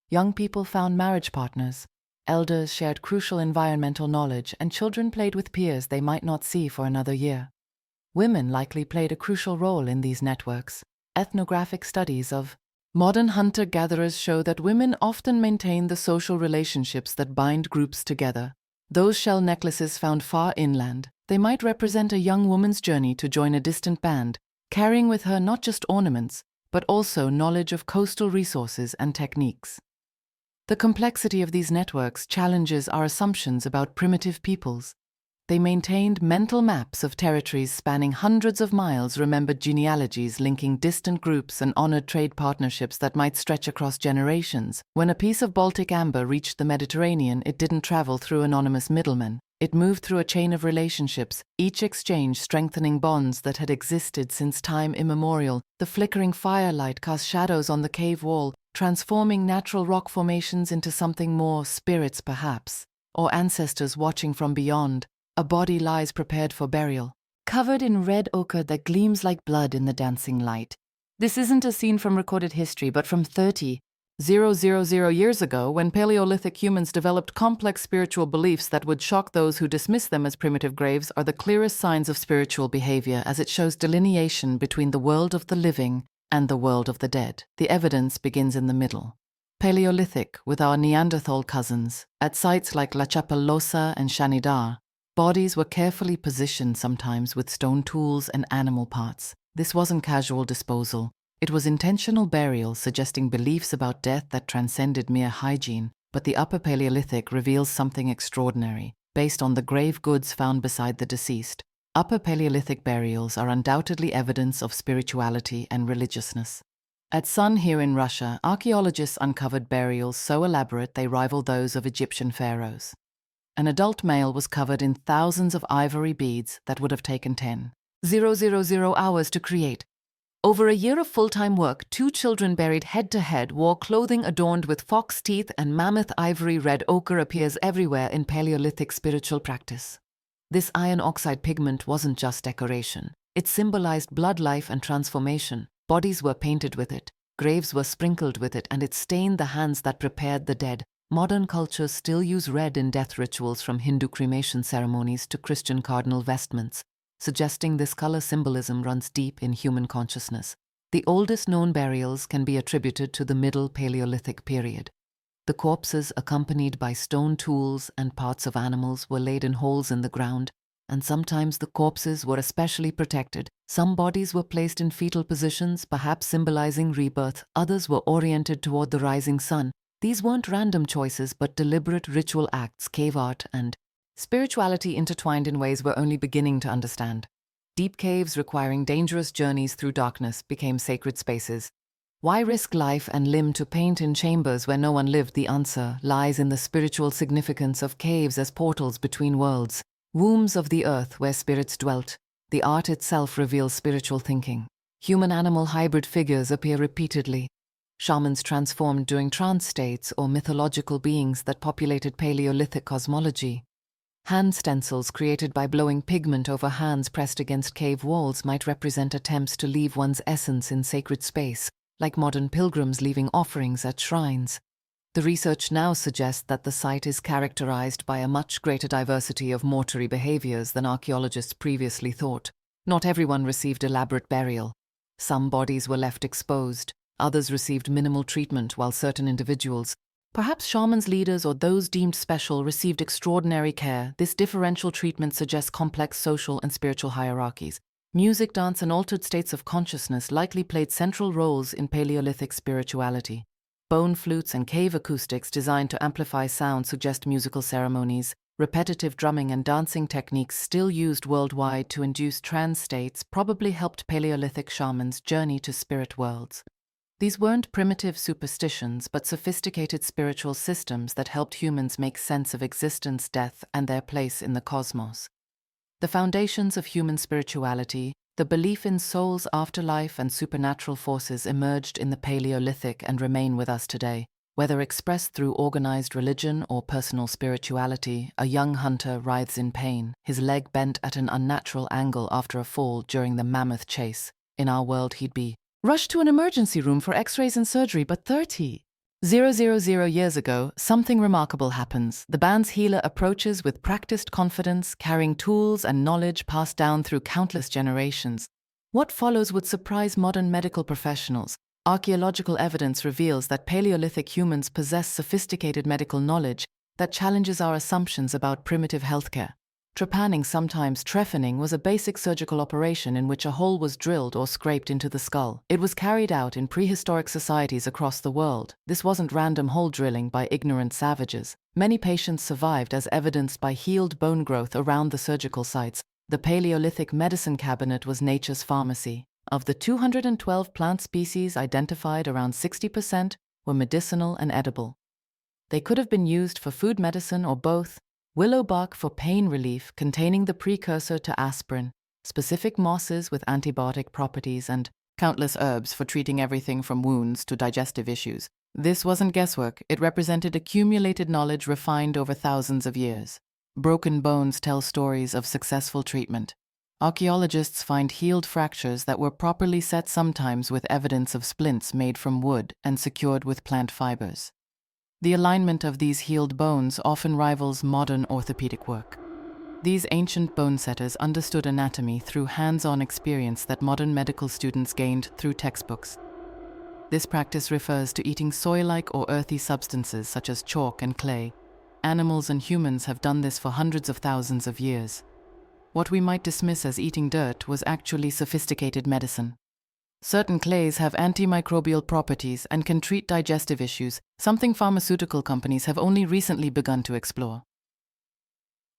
Young people found marriage partners. Elders shared crucial environmental knowledge, and children played with peers they might not see for another year. Women likely played a crucial role in these networks. Ethnographic studies of modern hunter-gatherers show that women often maintain the social relationships that bind groups together. Those shell necklaces found far inland, they might represent a young woman's journey to join a distant band, carrying with her not just ornaments, but also knowledge of coastal resources and techniques. The complexity of these networks challenges our assumptions about primitive peoples. They maintained mental maps of territories spanning hundreds of miles, remembered genealogies linking distant groups, and honored trade partnerships that might stretch across generations. When a piece of Baltic amber reached the Mediterranean, it didn't travel through anonymous middlemen. It moved through a chain of relationships, each exchange strengthening bonds that had existed since time immemorial. The flickering firelight cast shadows on the cave wall, transforming natural rock formations into something more, spirits perhaps, or ancestors watching from beyond. A body lies prepared for burial, covered in red ochre that gleams like blood in the dancing light. This isn't a scene from recorded history, but from 30,000 years ago, when Paleolithic humans developed complex spiritual beliefs that would shock those who dismiss them as primitive graves, are the clearest signs of spiritual behavior, as it shows delineation between the world of the living and the world of the dead. The evidence begins in the middle. Paleolithic, with our Neanderthal cousins, at sites like La Chapellosa and Shanidar, bodies were carefully positioned sometimes with stone tools and animal parts. This wasn't casual disposal. It was intentional burial, suggesting beliefs about death that transcended mere hygiene. But the Upper Paleolithic reveals something extraordinary. Based on the grave goods found beside the deceased, Upper Paleolithic burials are undoubtedly evidence of spirituality and religiousness. At Sun here in Russia, archaeologists uncovered burials so elaborate they rival those of Egyptian pharaohs. An adult male was covered in thousands of ivory beads that would have taken 10,000 hours to create. Over a year of full-time work, 2 children buried head-to-head wore clothing adorned with fox teeth and mammoth ivory. Red ochre appears everywhere in Paleolithic spiritual practice. This iron oxide pigment wasn't just decoration. It symbolized blood life and transformation. Bodies were painted with it, graves were sprinkled with it, and it stained the hands that prepared the dead. Modern cultures still use red in death rituals, from Hindu cremation ceremonies to Christian cardinal vestments, suggesting this color symbolism runs deep in human consciousness. The oldest known burials can be attributed to the Middle Paleolithic period. The corpses, accompanied by stone tools and parts of animals, were laid in holes in the ground, and sometimes the corpses were especially protected. Some bodies were placed in fetal positions, perhaps symbolizing rebirth. Others were oriented toward the rising sun. These weren't random choices, but deliberate ritual acts. Cave art and spirituality intertwined in ways we're only beginning to understand. Deep caves requiring dangerous journeys through darkness became sacred spaces. Why risk life and limb to paint in chambers where no one lived? The answer lies in the spiritual significance of caves as portals between worlds, wombs of the earth where spirits dwelt. The art itself reveals spiritual thinking. Human-animal hybrid figures appear repeatedly. Shamans transformed during trance states, or mythological beings that populated Paleolithic cosmology. Hand stencils created by blowing pigment over hands pressed against cave walls might represent attempts to leave one's essence in sacred space, like modern pilgrims leaving offerings at shrines. The research now suggests that the site is characterized by a much greater diversity of mortuary behaviors than archaeologists previously thought. Not everyone received elaborate burial. Some bodies were left exposed. Others received minimal treatment, while certain individuals, perhaps shamans, leaders, or those deemed special, received extraordinary care. This differential treatment suggests complex social and spiritual hierarchies. Music, dance, and altered states of consciousness likely played central roles in Paleolithic spirituality. Bone flutes and cave acoustics designed to amplify sound suggest musical ceremonies. Repetitive drumming and dancing techniques still used worldwide to induce trance states probably helped Paleolithic shamans journey to spirit worlds. These weren't primitive superstitions, but sophisticated spiritual systems that helped humans make sense of existence, death, and their place in the cosmos. The foundations of human spirituality, the belief in souls, afterlife, and supernatural forces, emerged in the Paleolithic and remain with us today. Whether expressed through organized religion or personal spirituality, a young hunter writhes in pain, his leg bent at an unnatural angle after a fall during the mammoth chase. In our world, he'd be rushed to an emergency room for x-rays and surgery, but 30,000 years ago, something remarkable happens. The band's healer approaches with practiced confidence, carrying tools and knowledge passed down through countless generations. What follows would surprise modern medical professionals. Archaeological evidence reveals that Paleolithic humans possess sophisticated medical knowledge that challenges our assumptions about primitive healthcare. Trepanning, sometimes trephaning, was a basic surgical operation in which a hole was drilled or scraped into the skull. It was carried out in prehistoric societies across the world. This wasn't random hole drilling by ignorant savages. Many patients survived, as evidenced by healed bone growth around the surgical sites. The Paleolithic medicine cabinet was nature's pharmacy. Of the 212 plant species identified, around 60% were medicinal and edible. They could have been used for food medicine or both. Willow bark for pain relief, containing the precursor to aspirin, specific mosses with antibiotic properties, and countless herbs for treating everything from wounds to digestive issues. This wasn't guesswork. It represented accumulated knowledge refined over thousands of years. Broken bones tell stories of successful treatment. Archaeologists find healed fractures that were properly set, sometimes with evidence of splints made from wood and secured with plant fibers. The alignment of these healed bones often rivals modern orthopedic work. These ancient bone setters understood anatomy through hands-on experience that modern medical students gained through textbooks. This practice refers to eating soy-like or earthy substances such as chalk and clay. Animals and humans have done this for hundreds of thousands of years. What we might dismiss as eating dirt was actually sophisticated medicine. Certain clays have antimicrobial properties and can treat digestive issues, something pharmaceutical companies have only recently begun to explore.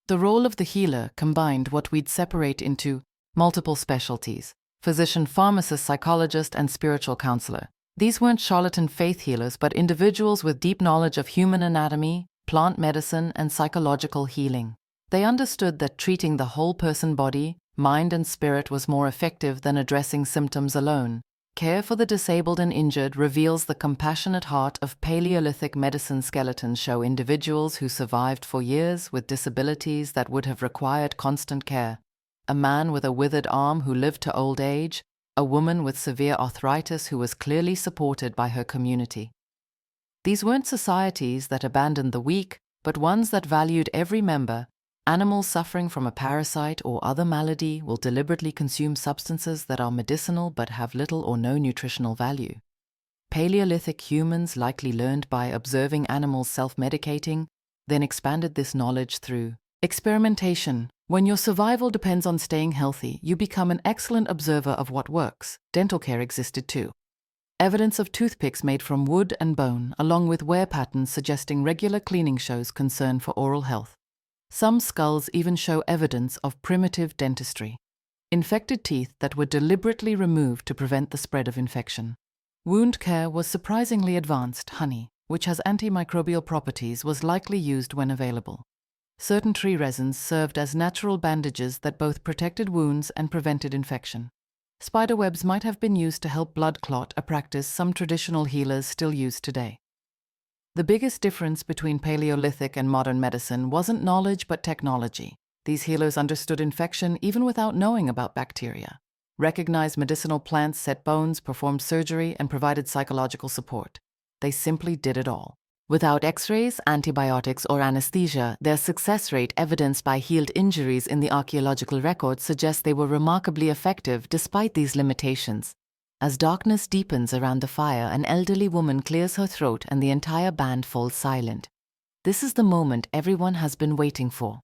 The role of the healer combined what we'd separate into multiple specialties: physician, pharmacist, psychologist, and spiritual counselor. These weren't charlatan faith healers, but individuals with deep knowledge of human anatomy, plant medicine, and psychological healing. They understood that treating the whole person, body, mind, and spirit was more effective than addressing symptoms alone. Care for the disabled and injured reveals the compassionate heart of Paleolithic medicine. Skeletons show individuals who survived for years with disabilities that would have required constant care. A man with a withered arm who lived to old age, a woman with severe arthritis who was clearly supported by her community. These weren't societies that abandoned the weak, but ones that valued every member. Animals suffering from a parasite or other malady will deliberately consume substances that are medicinal but have little or no nutritional value. Paleolithic humans likely learned by observing animals self-medicating, then expanded this knowledge through experimentation. When your survival depends on staying healthy, you become an excellent observer of what works. Dental care existed too. Evidence of toothpicks made from wood and bone, along with wear patterns suggesting regular cleaning, shows concern for oral health. Some skulls even show evidence of primitive dentistry. Infected teeth that were deliberately removed to prevent the spread of infection. Wound care was surprisingly advanced. Honey, which has antimicrobial properties, was likely used when available. Certain tree resins served as natural bandages that both protected wounds and prevented infection. Spiderwebs might have been used to help blood clot, a practice some traditional healers still use today. The biggest difference between Paleolithic and modern medicine wasn't knowledge but technology. These healers understood infection even without knowing about bacteria, recognized medicinal plants, set bones, performed surgery, and provided psychological support. They simply did it all. Without x-rays, antibiotics, or anesthesia, their success rate, evidenced by healed injuries in the archaeological records, suggests they were remarkably effective despite these limitations. As darkness deepens around the fire, an elderly woman clears her throat and the entire band falls silent. This is the moment everyone has been waiting for.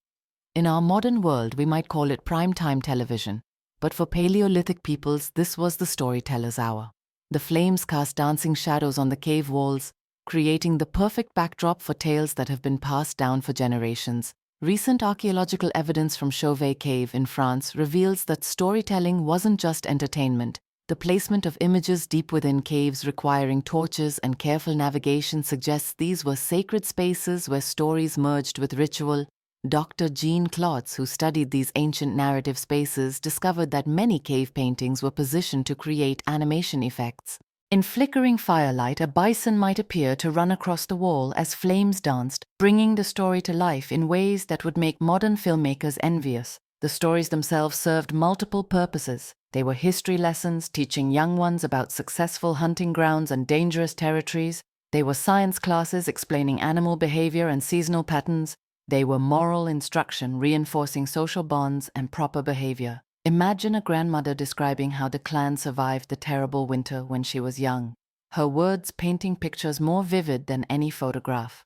In our modern world, we might call it prime-time television, but for Paleolithic peoples, this was the storyteller's hour. The flames cast dancing shadows on the cave walls, creating the perfect backdrop for tales that have been passed down for generations. Recent archaeological evidence from Chauvet Cave in France reveals that storytelling wasn't just entertainment. The placement of images deep within caves requiring torches and careful navigation suggests these were sacred spaces where stories merged with ritual. Dr. Jean Klotz, who studied these ancient narrative spaces, discovered that many cave paintings were positioned to create animation effects. In flickering firelight, a bison might appear to run across the wall as flames danced, bringing the story to life in ways that would make modern filmmakers envious. The stories themselves served multiple purposes. They were history lessons, teaching young ones about successful hunting grounds and dangerous territories. They were science classes explaining animal behavior and seasonal patterns. They were moral instruction, reinforcing social bonds and proper behavior. Imagine a grandmother describing how the clan survived the terrible winter when she was young, her words painting pictures more vivid than any photograph.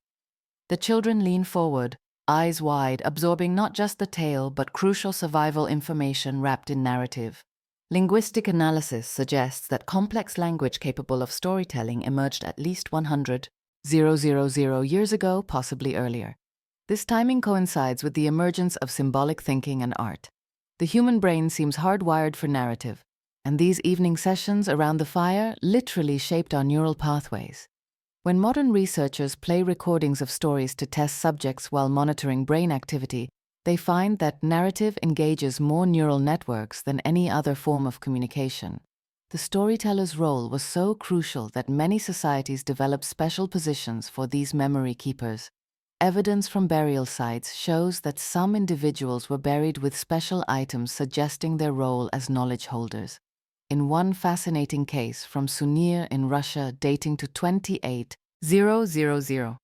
The children lean forward, eyes wide, absorbing not just the tale but crucial survival information wrapped in narrative. Linguistic analysis suggests that complex language capable of storytelling emerged at least 100,000 years ago, possibly earlier. This timing coincides with the emergence of symbolic thinking and art. The human brain seems hardwired for narrative, and these evening sessions around the fire literally shaped our neural pathways. When modern researchers play recordings of stories to test subjects while monitoring brain activity, they find that narrative engages more neural networks than any other form of communication. The storyteller's role was so crucial that many societies developed special positions for these memory keepers. Evidence from burial sites shows that some individuals were buried with special items suggesting their role as knowledge holders. In one fascinating case from Sunir in Russia dating to 28,000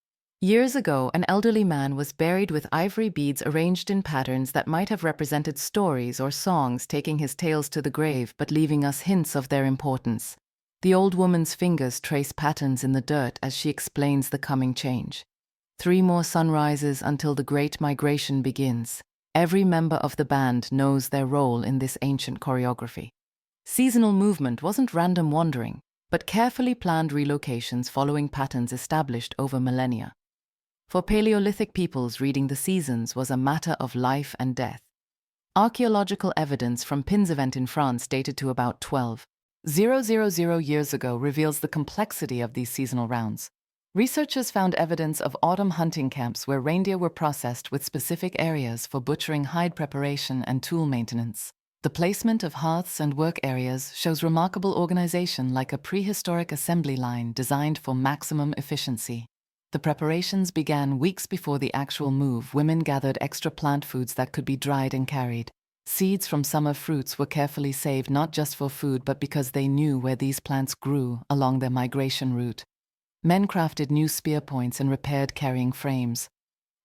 Years ago, an elderly man was buried with ivory beads arranged in patterns that might have represented stories or songs, taking his tales to the grave but leaving us hints of their importance. The old woman's fingers trace patterns in the dirt as she explains the coming change. 3 more sunrises until the Great Migration begins. Every member of the band knows their role in this ancient choreography. Seasonal movement wasn't random wandering, but carefully planned relocations following patterns established over millennia. For Paleolithic peoples, reading the seasons was a matter of life and death. Archaeological evidence from Pinzevent in France dated to about 12,000 years ago reveals the complexity of these seasonal rounds. Researchers found evidence of autumn hunting camps where reindeer were processed with specific areas for butchering, hide preparation, and tool maintenance. The placement of hearths and work areas shows remarkable organization, like a prehistoric assembly line designed for maximum efficiency. The preparations began weeks before the actual move. Women gathered extra plant foods that could be dried and carried. Seeds from summer fruits were carefully saved not just for food but because they knew where these plants grew along their migration route. Men crafted new spear points and repaired carrying frames.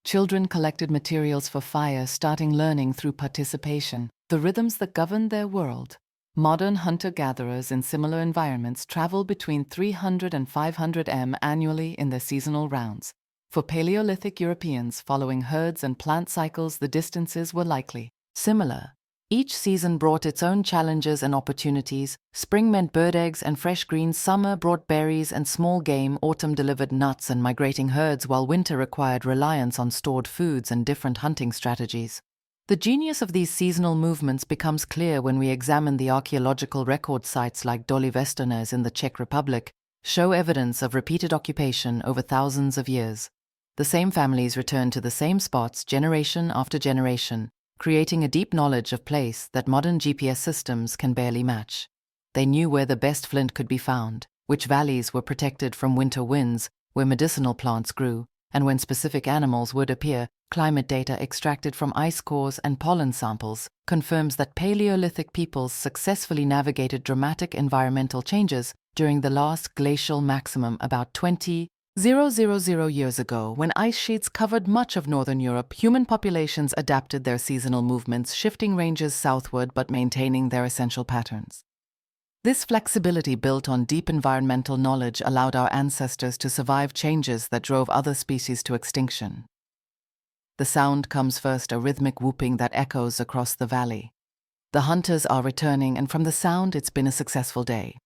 Children collected materials for fire, starting learning through participation, the rhythms that governed their world. Modern hunter-gatherers in similar environments travel between 300 and 500 m annually in their seasonal rounds. For Paleolithic Europeans following herds and plant cycles, the distances were likely similar. Each season brought its own challenges and opportunities. Spring meant bird eggs and fresh greens, summer brought berries and small game, autumn delivered nuts and migrating herds, while winter required reliance on stored foods and different hunting strategies. The genius of these seasonal movements becomes clear when we examine the archaeological record. Sites like Dolly Vesternes in the Czech Republic show evidence of repeated occupation over thousands of years. The same families return to the same spots generation after generation, creating a deep knowledge of place that modern GPS systems can barely match. They knew where the best flint could be found, which valleys were protected from winter winds, where medicinal plants grew, and when specific animals would appear. Climate data extracted from ice cores and pollen samples confirms that Paleolithic peoples successfully navigated dramatic environmental changes during the last glacial maximum about 20,000 years ago. When ice sheets covered much of northern Europe, human populations adapted their seasonal movements, shifting ranges southward but maintaining their essential patterns. This flexibility, built on deep environmental knowledge, allowed our ancestors to survive changes that drove other species to extinction. The sound comes first, a rhythmic whooping that echoes across the valley. The hunters are returning, and from the sound, it's been a successful day.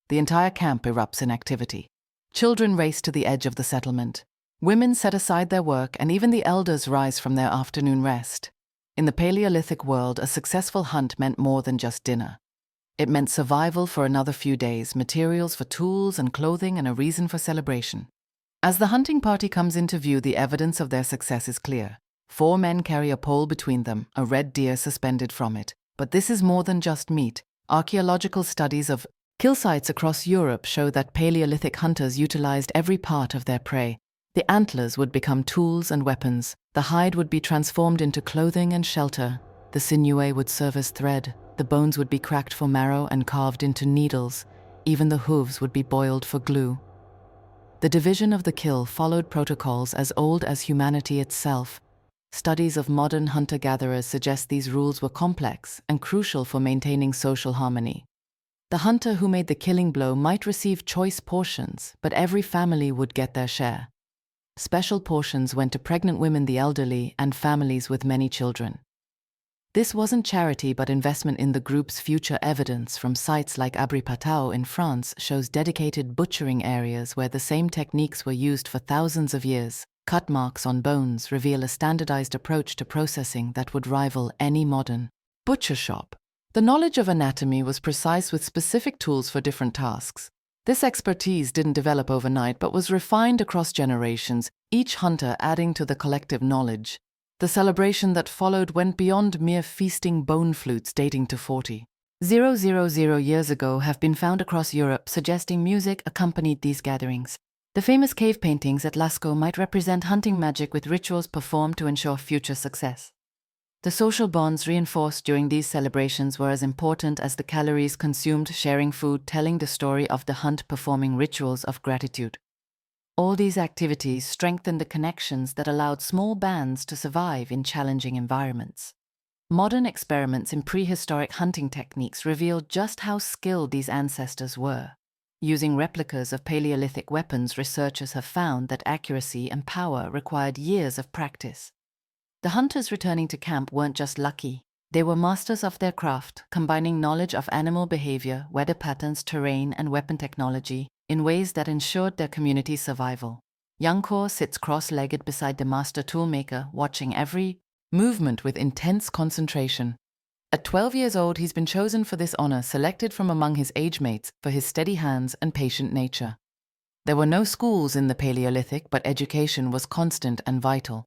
The entire camp erupts in activity. Children race to the edge of the settlement. Women set aside their work, and even the elders rise from their afternoon rest. In the Paleolithic world, a successful hunt meant more than just dinner. It meant survival for another few days, materials for tools and clothing, and a reason for celebration. As the hunting party comes into view, the evidence of their success is clear. 4 men carry a pole between them, a red deer suspended from it. But this is more than just meat. Archaeological studies of kill sites across Europe show that Paleolithic hunters utilized every part of their prey. The antlers would become tools and weapons. The hide would be transformed into clothing and shelter. The sinew would serve as thread. The bones would be cracked for marrow and carved into needles. Even the hooves would be boiled for glue. The division of the kill followed protocols as old as humanity itself. Studies of modern hunter-gatherers suggest these rules were complex and crucial for maintaining social harmony. The hunter who made the killing blow might receive choice portions, but every family would get their share. Special portions went to pregnant women, the elderly, and families with many children. This wasn't charity but investment in the group's future. Evidence from sites like Abri Patau in France shows dedicated butchering areas where the same techniques were used for thousands of years. Cut marks on bones reveal a standardized approach to processing that would rival any modern butcher shop. The knowledge of anatomy was precise, with specific tools for different tasks. This expertise didn't develop overnight but was refined across generations, each hunter adding to the collective knowledge. The celebration that followed went beyond mere feasting. Bone flutes dating to 40,000 years ago have been found across Europe, suggesting music accompanied these gatherings. The famous cave paintings at Lascaux might represent hunting magic, with rituals performed to ensure future success. The social bonds reinforced during these celebrations were as important as the calories consumed, sharing food, telling the story of the hunt, performing rituals of gratitude. All these activities strengthened the connections that allowed small bands to survive in challenging environments. Modern experiments in prehistoric hunting techniques revealed just how skilled these ancestors were. Using replicas of Paleolithic weapons, researchers have found that accuracy and power required years of practice. The hunters returning to camp weren't just lucky. They were masters of their craft, combining knowledge of animal behavior, weather patterns, terrain, and weapon technology in ways that ensured their community's survival. Youngkor sits cross-legged beside the master toolmaker, watching every movement with intense concentration. At 12 years old, he's been chosen for this honor, selected from among his age mates for his steady hands and patient nature. There were no schools in the Paleolithic, but education was constant and vital.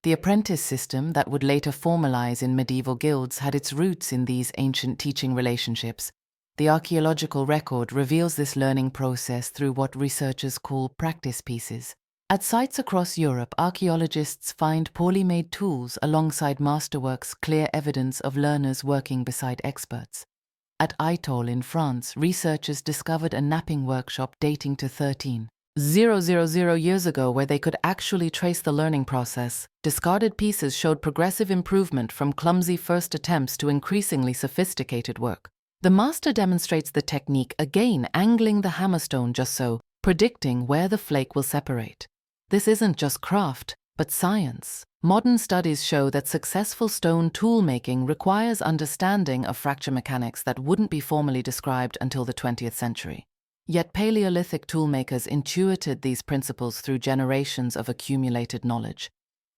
The apprentice system that would later formalize in medieval guilds had its roots in these ancient teaching relationships. The archaeological record reveals this learning process through what researchers call practice pieces. At sites across Europe, archaeologists find poorly made tools alongside masterworks, clear evidence of learners working beside experts. At Aitol in France, researchers discovered a knapping workshop dating to 13,000 years ago where they could actually trace the learning process. Discarded pieces showed progressive improvement from clumsy first attempts to increasingly sophisticated work. The master demonstrates the technique, again angling the hammerstone just so, predicting where the flake will separate. This isn't just craft, but science. Modern studies show that successful stone tool-making requires understanding of fracture mechanics that wouldn't be formally described until the 20th century. Yet Paleolithic toolmakers intuited these principles through generations of accumulated knowledge.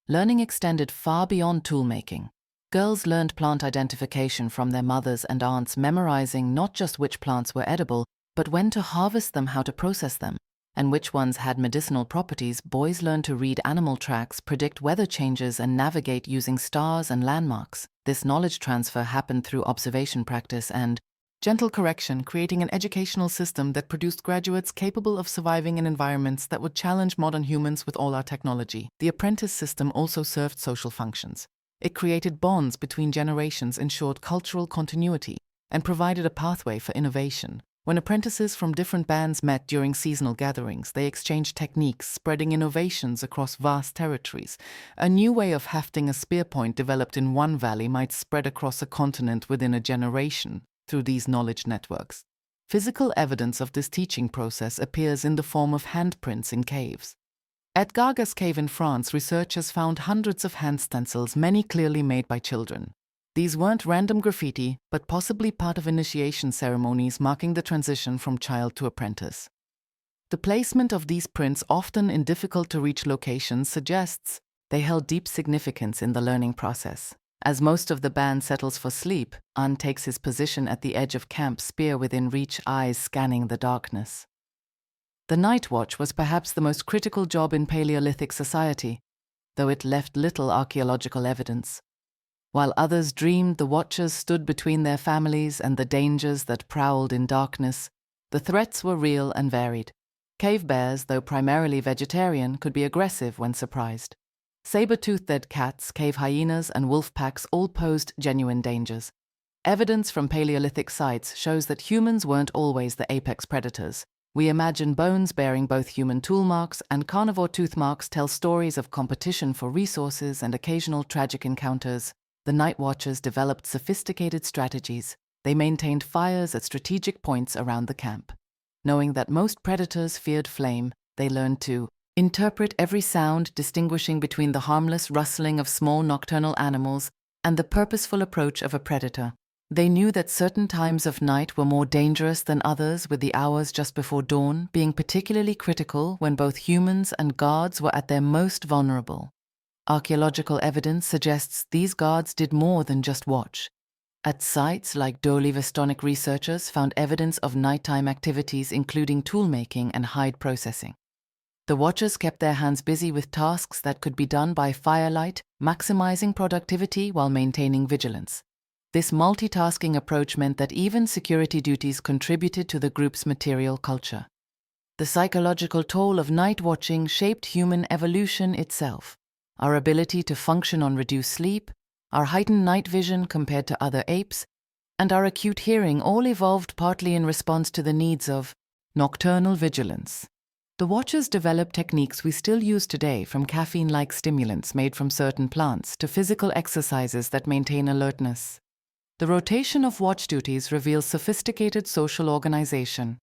Learning extended far beyond toolmaking. Girls learned plant identification from their mothers and aunts, memorizing not just which plants were edible, but when to harvest them, how to process them, and which ones had medicinal properties. Boys learned to read animal tracks, predict weather changes, and navigate using stars and landmarks. This knowledge transfer happened through observation practice and gentle correction, creating an educational system that produced graduates capable of surviving in environments that would challenge modern humans with all our technology. The apprentice system also served social functions. It created bonds between generations, ensured cultural continuity, and provided a pathway for innovation. When apprentices from different bands met during seasonal gatherings, they exchanged techniques, spreading innovations across vast territories. A new way of hafting a spear point developed in one valley might spread across a continent within a generation through these knowledge networks. Physical evidence of this teaching process appears in the form of handprints in caves. At Gargas Cave in France, researchers found hundreds of hand stencils, many clearly made by children. These weren't random graffiti, but possibly part of initiation ceremonies marking the transition from child to apprentice. The placement of these prints, often in difficult-to-reach locations, suggests they held deep significance in the learning process. As most of the band settles for sleep, An takes his position at the edge of camp, spear within reach, eyes scanning the darkness. The night watch was perhaps the most critical job in Paleolithic society, though it left little archaeological evidence. While others dreamed, the watchers stood between their families and the dangers that prowled in darkness. The threats were real and varied. Cave bears, though primarily vegetarian, could be aggressive when surprised. Saber-toothed cats, cave hyenas, and wolf packs all posed genuine dangers. Evidence from Paleolithic sites shows that humans weren't always the apex predators. We imagine bones bearing both human tool marks and carnivore tooth marks tell stories of competition for resources and occasional tragic encounters. The night watchers developed sophisticated strategies. They maintained fires at strategic points around the camp. Knowing that most predators feared flame, they learned to interpret every sound, distinguishing between the harmless rustling of small nocturnal animals and the purposeful approach of a predator. They knew that certain times of night were more dangerous than others, with the hours just before dawn being particularly critical when both humans and guards were at their most vulnerable. Archaeological evidence suggests these guards did more than just watch. At sites like Doli, Vestonic researchers found evidence of nighttime activities including toolmaking and hide processing. The watchers kept their hands busy with tasks that could be done by firelight, maximizing productivity while maintaining vigilance. This multitasking approach meant that even security duties contributed to the group's material culture. The psychological toll of night watching shaped human evolution itself. Our ability to function on reduced sleep, our heightened night vision compared to other apes, and our acute hearing all evolved partly in response to the needs of nocturnal vigilance. The watchers developed techniques we still use today, from caffeine-like stimulants made from certain plants to physical exercises that maintain alertness. The rotation of watch duties reveals sophisticated social organization.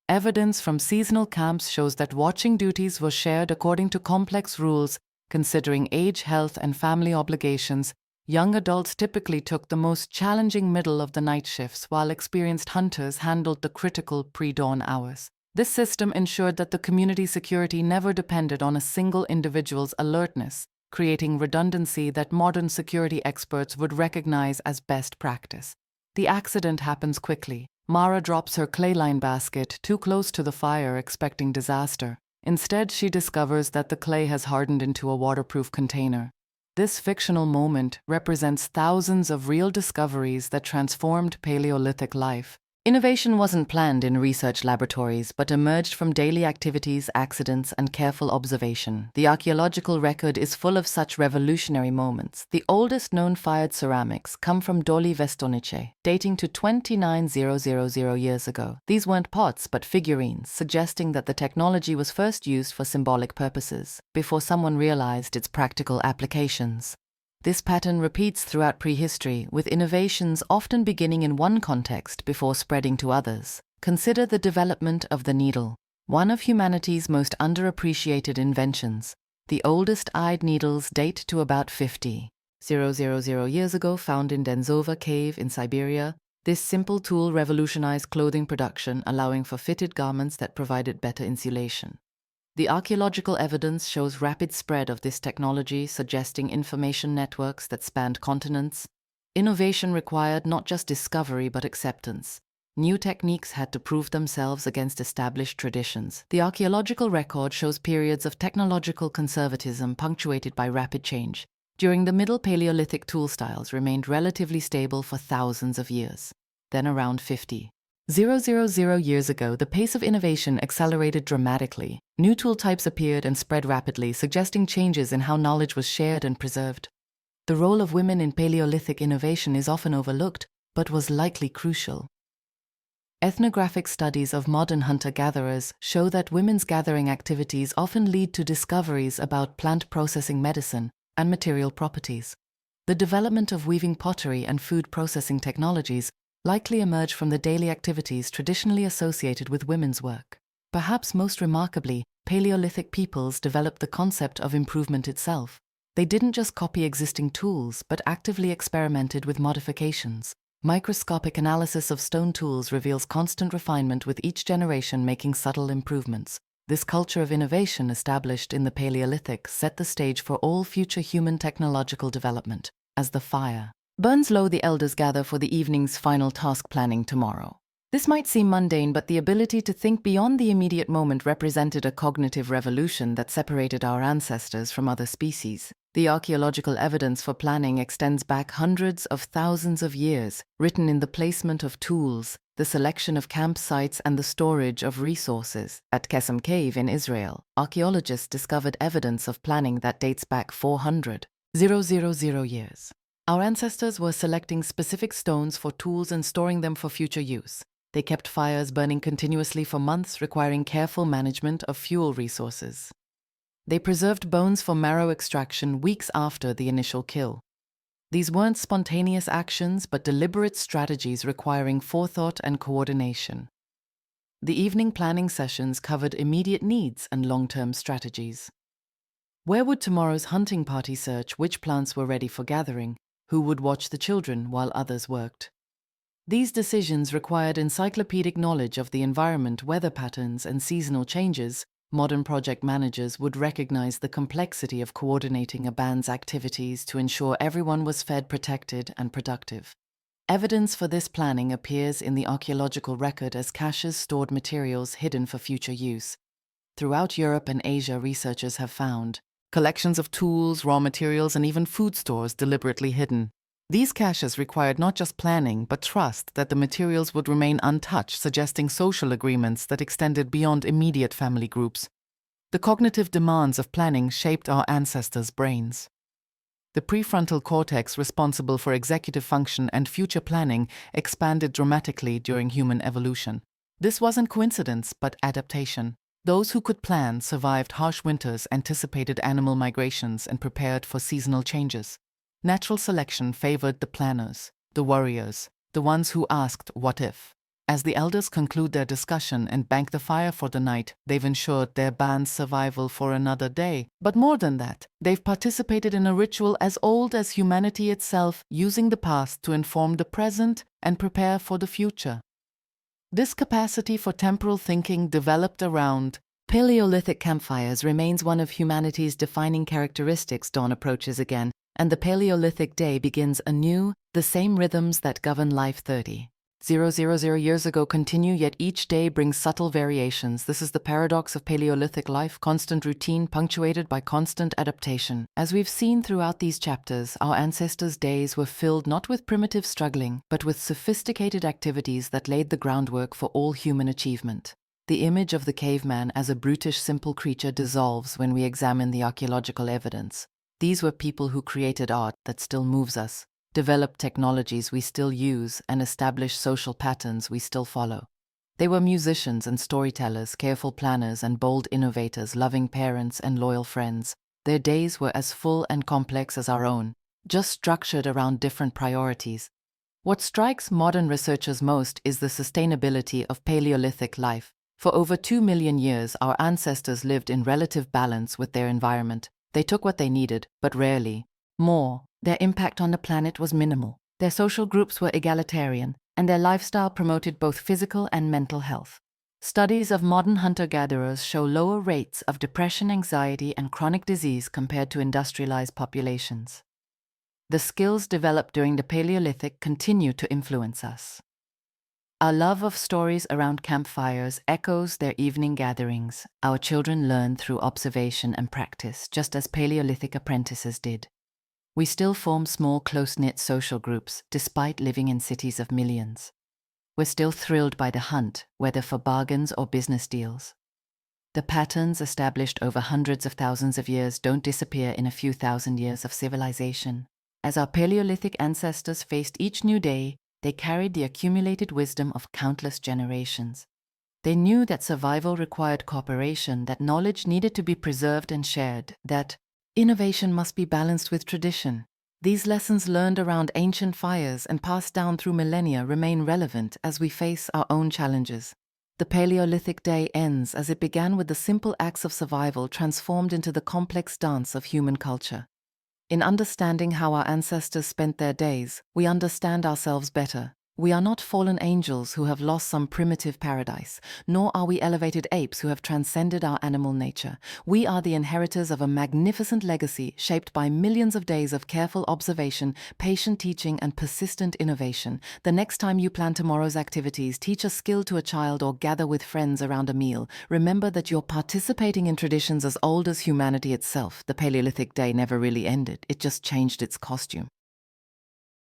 Evidence from seasonal camps shows that watching duties were shared according to complex rules, considering age, health, and family obligations. Young adults typically took the most challenging middle of the night shifts, while experienced hunters handled the critical pre-dawn hours. This system ensured that the community security never depended on a single individual's alertness, creating redundancy that modern security experts would recognize as best practice. The accident happens quickly. Mara drops her clay line basket too close to the fire, expecting disaster. Instead, she discovers that the clay has hardened into a waterproof container. This fictional moment represents thousands of real discoveries that transformed Paleolithic life. Innovation wasn't planned in research laboratories, but emerged from daily activities, accidents, and careful observation. The archaeological record is full of such revolutionary moments. The oldest known fired ceramics come from Doli Vestonice, dating to 29,000 years ago. These weren't pots, but figurines, suggesting that the technology was first used for symbolic purposes, before someone realized its practical applications. This pattern repeats throughout prehistory, with innovations often beginning in one context before spreading to others. Consider the development of the needle, one of humanity's most underappreciated inventions. The oldest eyed needles date to about 50,000 years ago, found in Denzova Cave in Siberia. This simple tool revolutionized clothing production, allowing for fitted garments that provided better insulation. The archaeological evidence shows rapid spread of this technology, suggesting information networks that spanned continents. Innovation required not just discovery but acceptance. New techniques had to prove themselves against established traditions. The archaeological record shows periods of technological conservatism punctuated by rapid change. During the Middle Paleolithic, tool styles remained relatively stable for thousands of years. Then around 50,000 years ago, the pace of innovation accelerated dramatically. New tool types appeared and spread rapidly, suggesting changes in how knowledge was shared and preserved. The role of women in Paleolithic innovation is often overlooked, but was likely crucial. Ethnographic studies of modern hunter-gatherers show that women's gathering activities often lead to discoveries about plant processing, medicine, and material properties. The development of weaving pottery and food processing technologies likely emerge from the daily activities traditionally associated with women's work. Perhaps most remarkably, Paleolithic peoples developed the concept of improvement itself. They didn't just copy existing tools, but actively experimented with modifications. Microscopic analysis of stone tools reveals constant refinement, with each generation making subtle improvements. This culture of innovation established in the Paleolithic set the stage for all future human technological development. As the fire burns low, the elders gather for the evening's final task, planning tomorrow. This might seem mundane, but the ability to think beyond the immediate moment represented a cognitive revolution that separated our ancestors from other species. The archaeological evidence for planning extends back hundreds of thousands of years, written in the placement of tools, the selection of campsites, and the storage of resources. At Kesem Cave in Israel, archaeologists discovered evidence of planning that dates back 400,000 years. Our ancestors were selecting specific stones for tools and storing them for future use. They kept fires burning continuously for months, requiring careful management of fuel resources. They preserved bones for marrow extraction weeks after the initial kill. These weren't spontaneous actions, but deliberate strategies requiring forethought and coordination. The evening planning sessions covered immediate needs and long-term strategies. Where would tomorrow's hunting party search? Which plants were ready for gathering? Who would watch the children while others worked? These decisions required encyclopedic knowledge of the environment, weather patterns, and seasonal changes. Modern project managers would recognize the complexity of coordinating a band's activities to ensure everyone was fed, protected, and productive. Evidence for this planning appears in the archaeological record as caches stored materials hidden for future use. Throughout Europe and Asia, researchers have found collections of tools, raw materials, and even food stores deliberately hidden. These caches required not just planning, but trust that the materials would remain untouched, suggesting social agreements that extended beyond immediate family groups. The cognitive demands of planning shaped our ancestors' brains. The prefrontal cortex, responsible for executive function and future planning, expanded dramatically during human evolution. This wasn't coincidence, but adaptation. Those who could plan survived harsh winters, anticipated animal migrations, and prepared for seasonal changes. Natural selection favored the planners, the warriors, the ones who asked, "What if?" As the elders conclude their discussion and bank the fire for the night, they've ensured their band's survival for another day. But more than that, they've participated in a ritual as old as humanity itself, using the past to inform the present and prepare for the future. This capacity for temporal thinking developed around Paleolithic campfires remains one of humanity's defining characteristics. Dawn approaches again, and the Paleolithic day begins anew. The same rhythms that govern life 30,000 years ago continue, yet each day brings subtle variations. This is the paradox of Paleolithic life, constant routine punctuated by constant adaptation. As we've seen throughout these chapters, our ancestors' days were filled not with primitive struggling, but with sophisticated activities that laid the groundwork for all human achievement. The image of the caveman as a brutish, simple creature dissolves when we examine the archaeological evidence. These were people who created art that still moves us, developed technologies we still use, and established social patterns we still follow. They were musicians and storytellers, careful planners and bold innovators, loving parents and loyal friends. Their days were as full and complex as our own, just structured around different priorities. What strikes modern researchers most is the sustainability of Paleolithic life. For over 2 million years, our ancestors lived in relative balance with their environment. They took what they needed, but rarely more. Their impact on the planet was minimal. Their social groups were egalitarian, and their lifestyle promoted both physical and mental health. Studies of modern hunter-gatherers show lower rates of depression, anxiety, and chronic disease compared to industrialized populations. The skills developed during the Paleolithic continue to influence us. Our love of stories around campfires echoes their evening gatherings. Our children learn through observation and practice, just as Paleolithic apprentices did. We still form small, close-knit social groups, despite living in cities of millions. We're still thrilled by the hunt, whether for bargains or business deals. The patterns established over hundreds of thousands of years don't disappear in a few thousand years of civilization. As our Paleolithic ancestors faced each new day, they carried the accumulated wisdom of countless generations. They knew that survival required cooperation, that knowledge needed to be preserved and shared, that innovation must be balanced with tradition. These lessons learned around ancient fires and passed down through millennia remain relevant as we face our own challenges. The Paleolithic day ends as it began, with the simple acts of survival transformed into the complex dance of human culture. In understanding how our ancestors spent their days, we understand ourselves better. We are not fallen angels who have lost some primitive paradise, nor are we elevated apes who have transcended our animal nature. We are the inheritors of a magnificent legacy shaped by millions of days of careful observation, patient teaching, and persistent innovation. The next time you plan tomorrow's activities, teach a skill to a child, or gather with friends around a meal, remember that you're participating in traditions as old as humanity itself. The Paleolithic day never really ended, it just changed its costume.